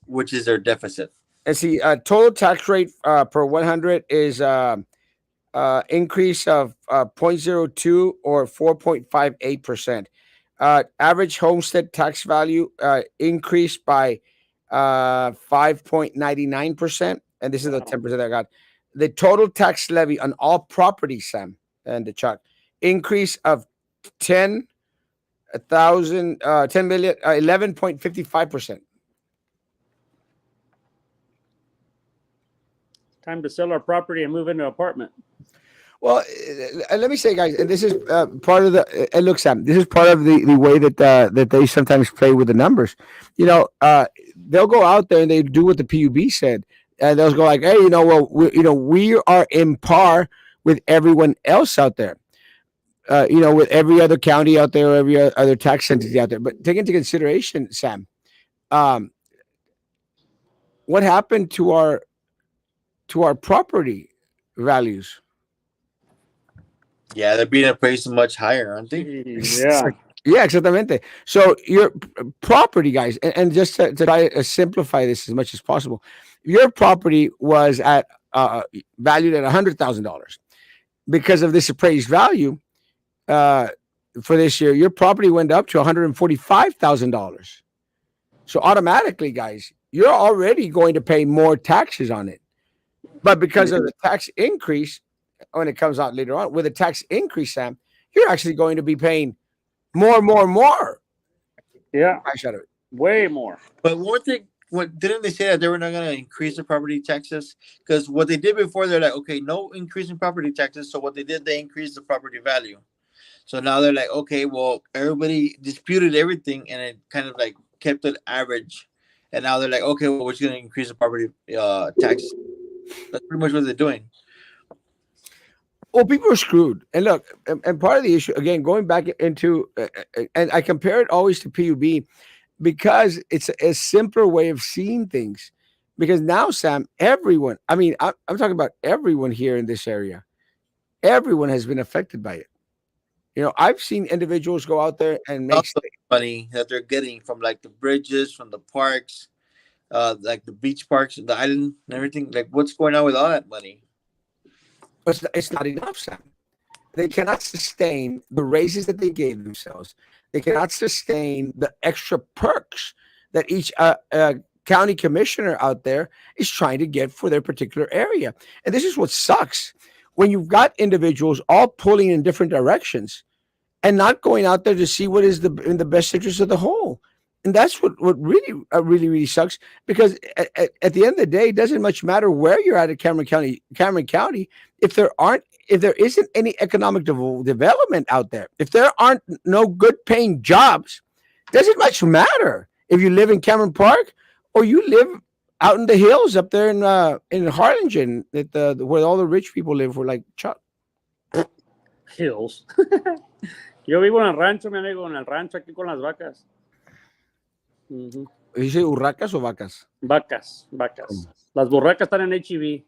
which is their deficit. And see, total tax rate per 100 is increase of zero point zero 0.02 or 4.58%. Average homestead tax value increased by 5.99%. And this is the Wow. 10% I got. The total tax levy on all property, Sam and the Chuck, increase of 10 million, 11.55%. Time to sell our property and move into an apartment. Well, let me say, guys, and this is part of the. Look, Sam, this is part of the way that they sometimes play with the numbers. They'll go out there and they do what the PUB said, and they'll go like, "Hey, well, we are in par with everyone else out there. With every other county out there, every other tax entity out there." But take into consideration, Sam, um, what happened to our property values? Yeah, they're being appraised much higher, aren't they? Yeah. Yeah, exactamente. So your property, guys, and just to try to simplify this as much as possible, your property was at valued at $100,000 because of this appraised value. Uh, for this year, your property went up to $145,000. So automatically, guys, you're already going to pay more taxes on it. But because of the tax increase, when it comes out later on, with a tax increase, Sam, you're actually going to be paying more Yeah. cash out of it. Way more. But weren't they? What didn't they say that they were not going to increase the property taxes? Because what they did before, they're like, okay, no increase in property taxes. So what they did, they increased the property value. So now they're like, okay, well, everybody disputed everything, and it kind of like kept it average. And now they're like, okay, well, we're just going to increase the property tax. That's pretty much what they're doing. Well, people are screwed. And look, and part of the issue, again, going back into, and I compare it always to PUB because it's a simpler way of seeing things. Because now, Sam, everyone, I mean, I'm talking about everyone here in this area, everyone has been affected by it. You know, I've seen individuals go out there and All make, the money that they're getting from like the bridges, from the parks, like the beach parks, the island, and everything. Like, what's going on with all that money? it's not enough, Sam. They cannot sustain the raises that they gave themselves. They cannot sustain the extra perks that each county commissioner out there is trying to get for their particular area. And this is what sucks when you've got individuals all pulling in different directions and not going out there to see what is in the best interest of the whole. And that's what really, really sucks because at the end of the day, it doesn't much matter where you're at Cameron County. Cameron County, if there isn't any economic development out there, if there aren't no good paying jobs, doesn't much matter if you live in Cameron Park or you live out in the hills up there in Harlingen, where all the rich people live, where like Chuck. Hills. Yo vivo en el rancho, mi amigo, en el rancho aquí con las vacas. Ujú. ¿Dice urracas o vacas? Vacas. Las burracas están en HEB.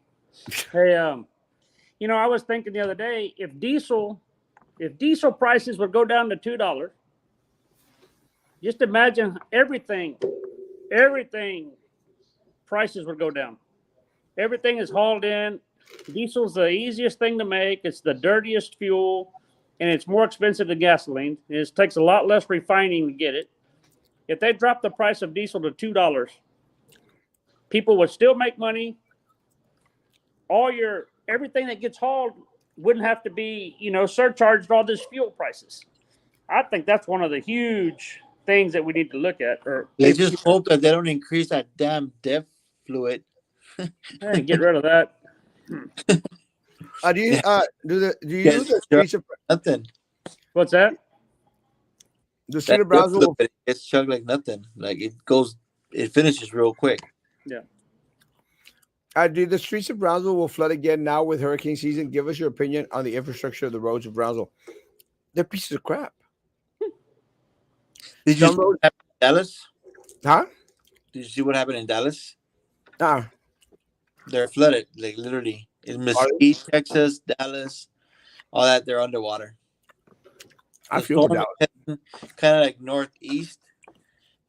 Hey, I was thinking the other day, if diesel prices would go down to $2, just imagine everything prices would go down. Everything is hauled in. Diesel's the easiest thing to make. It's the dirtiest fuel, and it's more expensive than gasoline. It takes a lot less refining to get it. If they drop the price of diesel to $2, people would still make money. Everything that gets hauled wouldn't have to be, surcharged all these fuel prices. I think that's one of the huge things that we need to look at. Or Let's just hope that they don't increase that damn DEF fluid. get rid of that. Do you use the streets of nothing? What's that? The street of Brownsville? It's chugged like nothing. Like it finishes real quick. Yeah. Do the streets of Brownsville will flood again now with hurricane season? Give us your opinion on the infrastructure of the roads of Brownsville. They're pieces of crap. Did you see what happened in Dallas? Huh? Did you see what happened in Dallas? Ah. They're flooded, like literally. In Mesquite, Texas, Dallas, all that, they're underwater. I feel that. Kind of like northeast.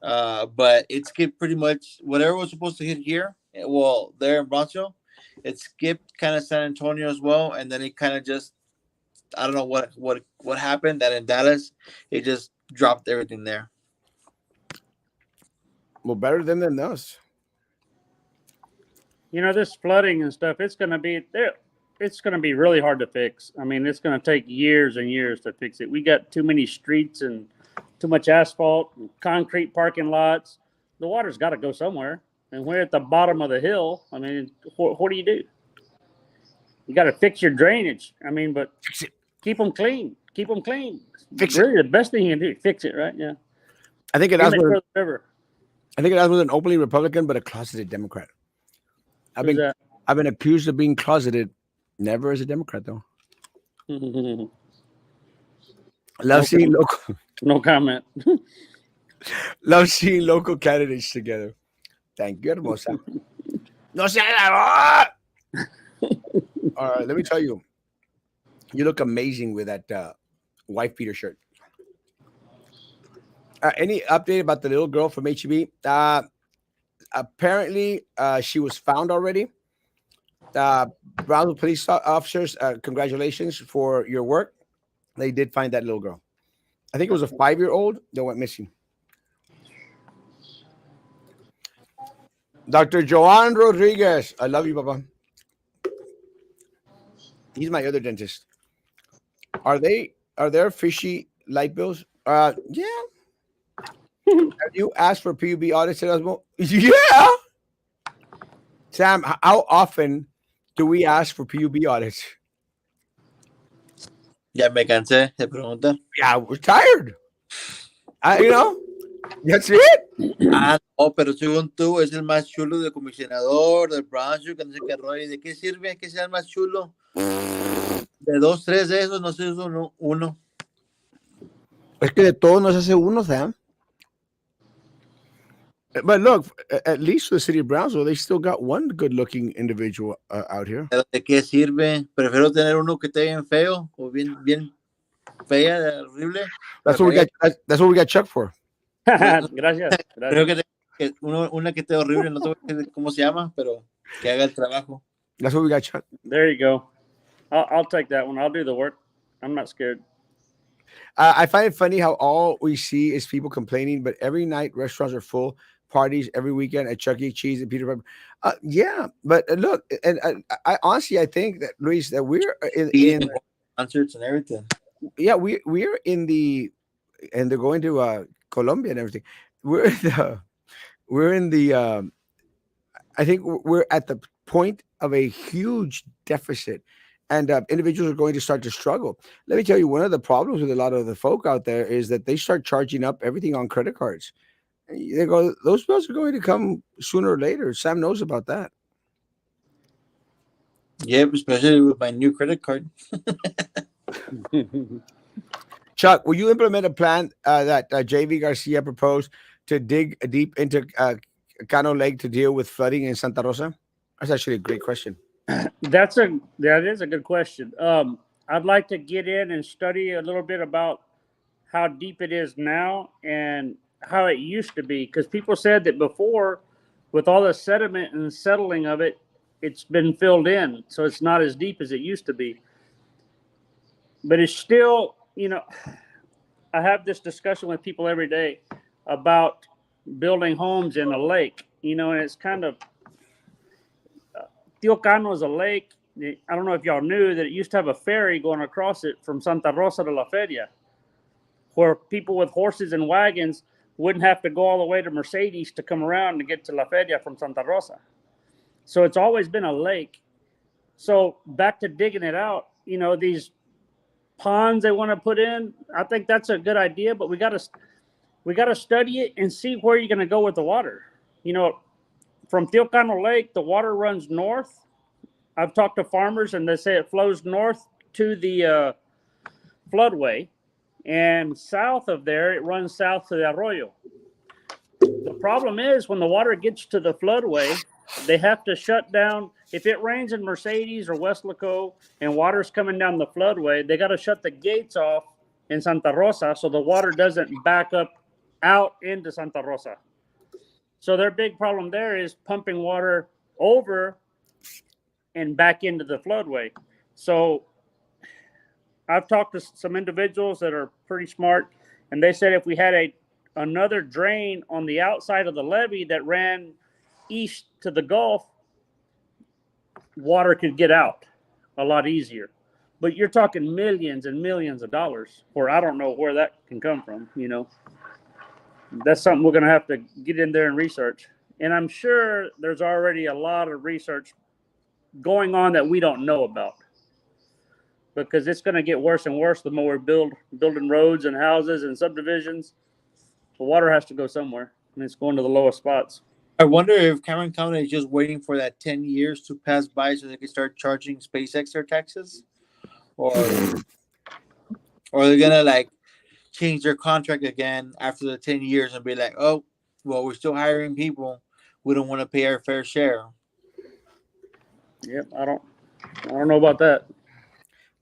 But it skipped pretty much whatever was supposed to hit here. Well, there in Brownsville, it skipped kind of San Antonio as well, and then it kind of just, I don't know what happened. That in Dallas, it just dropped everything there. Well, better than us. This flooding and stuff, it's going to be really hard to fix. I mean, it's going to take years and years to fix it. We got too many streets and too much asphalt and concrete parking lots. The water's got to go somewhere. And we're at the bottom of the hill. I mean, what do? You got to fix your drainage. I mean, but keep them clean. Fix really, the best thing you can do, fix it, right? Yeah. I think it has with an openly Republican, but a closeted Democrat. I've been accused of being closeted, never as a Democrat though. Love seeing local. No comment. Love seeing local candidates together. Thank you, Hermosa. No se haga. All right, let me tell you, you look amazing with that wife beater shirt. Any update about the little girl from HEB? Apparently, she was found already. Uh, Brownsville police officers, congratulations for your work. They did find that little girl. I think it was a 5-year old that went missing. Dr. Joan Rodriguez. I love you, Papa. He's my other dentist. Are there fishy light bills? Yeah. Have you asked for PUB audits, Erasmo? Yeah. Sam, how often do we ask for PUB audits? Ya me cansé de preguntar. Yeah, we're tired. That's it. Ah, no, pero según tú es el más chulo de comisionador, del Brunswick, que no sé qué rollo. ¿De qué sirve que sea el más chulo? De dos, tres de esos, no sé, uno. Es que de todo nos hace uno, Sam. But look, at least for the city of Brownsville, they still got one good-looking individual out here. Pero ¿de qué sirve? Prefiero tener uno que esté bien feo o bien fea, horrible. That's what we got. That's what we got Chuck for. Gracias. Creo que una que esté horrible, no sé cómo se llama, pero que haga el trabajo. That's what we got Chuck. There you go. I'll take that one. I'll do the work. I'm not scared. I find it funny how all we see is people complaining, but every night restaurants are full, parties every weekend at Chuck E. Cheese and Peter Pan. Yeah, but look, and I honestly, I think that Luis, that we're in concerts and everything. Yeah, we're in the, and they're going to Colombia and everything. We're in the I think we're at the point of a huge deficit, and individuals are going to start to struggle. Let me tell you, one of the problems with a lot of the folk out there is that they start charging up everything on credit cards. They go, those bills are going to come sooner or later. Sam knows about that. Yeah, especially with my new credit card. Chuck, will you implement a plan that JV Garcia proposed to dig deep into Cano Lake to deal with flooding in Santa Rosa? That's actually a great question. That is a good question. I'd like to get in and study a little bit about how deep it is now and how it used to be, because people said that before, with all the sediment and settling of it, it's been filled in, so it's not as deep as it used to be. But it's still, I have this discussion with people every day about building homes in a lake, and it's kind of, Tiocano is a lake. I don't know if y'all knew that it used to have a ferry going across it from Santa Rosa to La Feria, where people with horses and wagons wouldn't have to go all the way to Mercedes to come around to get to La Feria from Santa Rosa. So it's always been a lake. So back to digging it out, these ponds they want to put in, I think that's a good idea, but we got to study it and see where you're going to go with the water. From Tiocano Lake, the water runs north. I've talked to farmers and they say it flows north to the floodway, and south of there, it runs south to the arroyo. The problem is when the water gets to the floodway, they have to shut down. If it rains in Mercedes or Westlaco and water's coming down the floodway, they got to shut the gates off in Santa Rosa so the water doesn't back up out into Santa Rosa. So their big problem there is pumping water over and back into the floodway. So I've talked to some individuals that are pretty smart, and they said if we had another drain on the outside of the levee that ran east to the Gulf, water could get out a lot easier. But you're talking millions and millions of dollars, or I don't know where that can come from. That's something we're going to have to get in there and research. And I'm sure there's already a lot of research going on that we don't know about, because it's going to get worse and worse the more we're building roads and houses and subdivisions. The water has to go somewhere, and it's going to the lowest spots. I wonder if Cameron County is just waiting for that 10 years to pass by so they can start charging SpaceX their taxes, or they're gonna change their contract again after the 10 years and be like, oh, well, we're still hiring people. We don't want to pay our fair share. Yep. I don't know about that.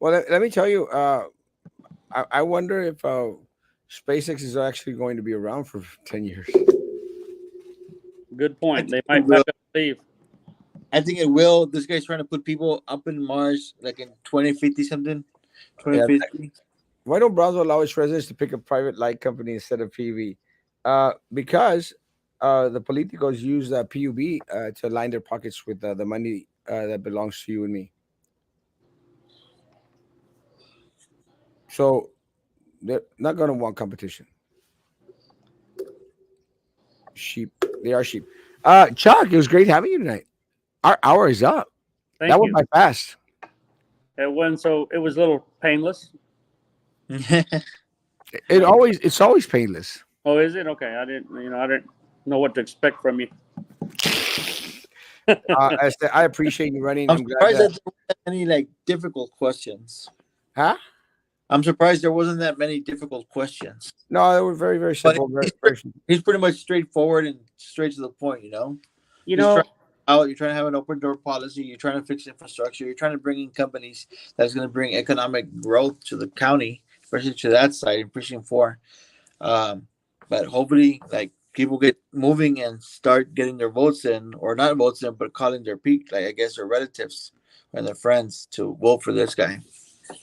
Well, let me tell you. I wonder if SpaceX is actually going to be around for 10 years. Good I point. think They it might pack will. up and leave. I think it will. This guy's trying to put people up in Mars like in 2050 something. Yeah. 2050. Why don't Brownsville allow its residents to pick a private light company instead of PV? Because the politicos use PUB to line their pockets with the money that belongs to you and me. So they're not going to want competition. Sheep. They are sheep. Chuck, it was great having you tonight. Our hour is up. That Thank went you. by fast. It wasn't so. It was a little painless. It's always painless. Oh, is it? Okay. I didn't know what to expect from you. I appreciate you running. I'm I'm glad surprised that. that there weren't any like difficult questions. Huh? I'm surprised there wasn't that many difficult questions. No, they were very, very But simple. Very, very simple. he's pretty much straightforward and straight to the point. You He's trying know, out. You're trying to have an open door policy. You're trying to fix infrastructure. You're trying to bring in companies that's going to bring economic growth to the county, especially to that side in precinct 4. Um, but hopefully, like people get moving and start getting their votes in, or not votes in, but calling their like I guess their relatives and their friends to vote for this guy.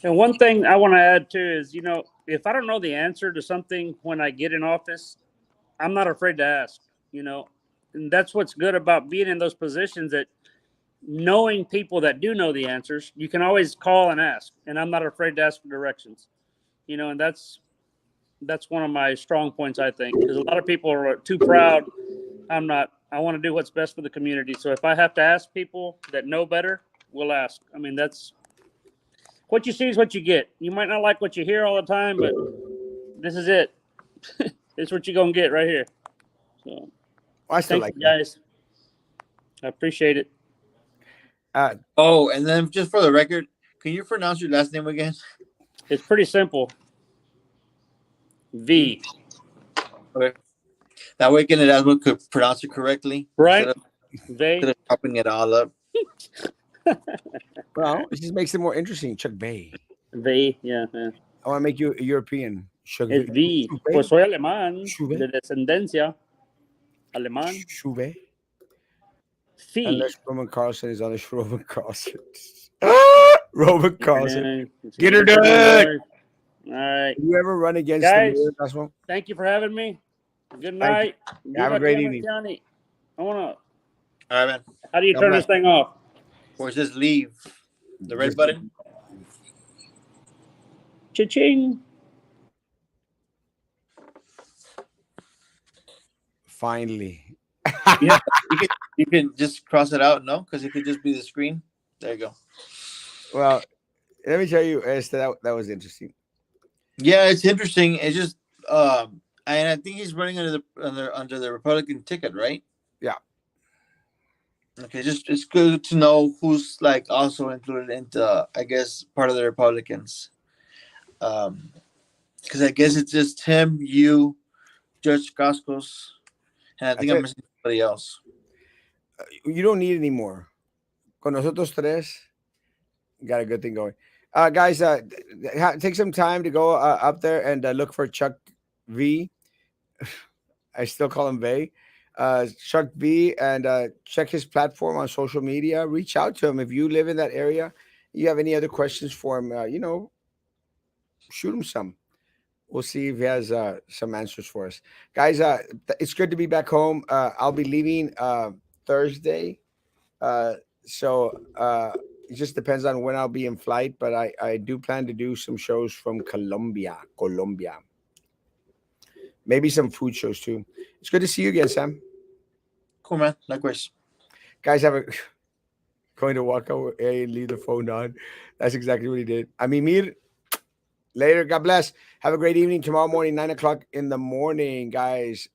and one thing I want to add too is, if I don't know the answer to something when I get in office, I'm not afraid to ask. You know, and that's what's good about being in those positions, that knowing people that do know the answers, you can always call and ask, and I'm not afraid to ask for directions. And that's one of my strong points, I think, because a lot of people are too proud. I'm not. I want to do what's best for the community. So if I have to ask people that know better, we'll ask. I mean, that's what you see is what you get. You might not like what you hear all the time, but this is it. It's what you're gonna get right here. So I still thank like you that. guys. I appreciate it. Uh, Oh, and then just for the record, can you pronounce your last name again? It's pretty simple. V. Okay. That way, can Erasmo could pronounce it correctly Right? instead V. of chopping it all up. well, it just makes it more interesting. Chuck Bay. V. Yeah, yeah. I want to make you a European. Chuck Es V. Pues Bay. soy alemán, Schube. de descendencia alemán. Schuve. Phi. Unless Roman Carlson is on the Roman Carlson. Roman Carlson. Get her done. All right. Did you ever run against the Guys, mayor, Cosmo? thank you for having me. Good Thank you. night. Have a Viva great Clemente evening. County. I wanna. All right, man. How do you God turn bless. this thing off? Or it says leave. The red Just button. Cha-ching. finally. Yeah, you can just cross it out, no? Because it could just be the screen. There you go. Well, let me tell you, Esther, that was interesting. Yeah, it's interesting. It's just and I think he's running under the Republican ticket, right? Yeah. Okay, just it's good to know who's like also included into I guess part of the Republicans. Because I guess it's just him, you, Judge Cascos, and I think That's I'm it. missing somebody else. You don't need any more. Con nosotros tres, got a good thing going. Guys, take some time to go up there and look for Chuck V. I still call him Vay. Chuck V, and check his platform on social media. Reach out to him if you live in that area. You have any other questions for him? Shoot him some. We'll see if he has some answers for us, guys. It's good to be back home. I'll be leaving Thursday, uh, so it just depends on when I'll be in flight. But I do plan to do some shows from Colombia. Maybe some food shows too. It's good to see you again, Sam. Cool, man. Likewise. Guys, have a going to walk away and leave the phone on. That's exactly what he did. I mean, Mir, later. God bless. Have a great evening. Tomorrow morning, 9 o'clock in the morning, guys.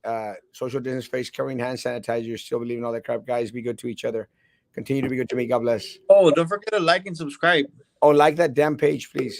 Social distance, face covering, hand sanitizer. Still believing all that crap, guys. Be good to each other. Continue to be good to me. God bless. Oh, don't forget to like and subscribe. Oh, like that damn page, please.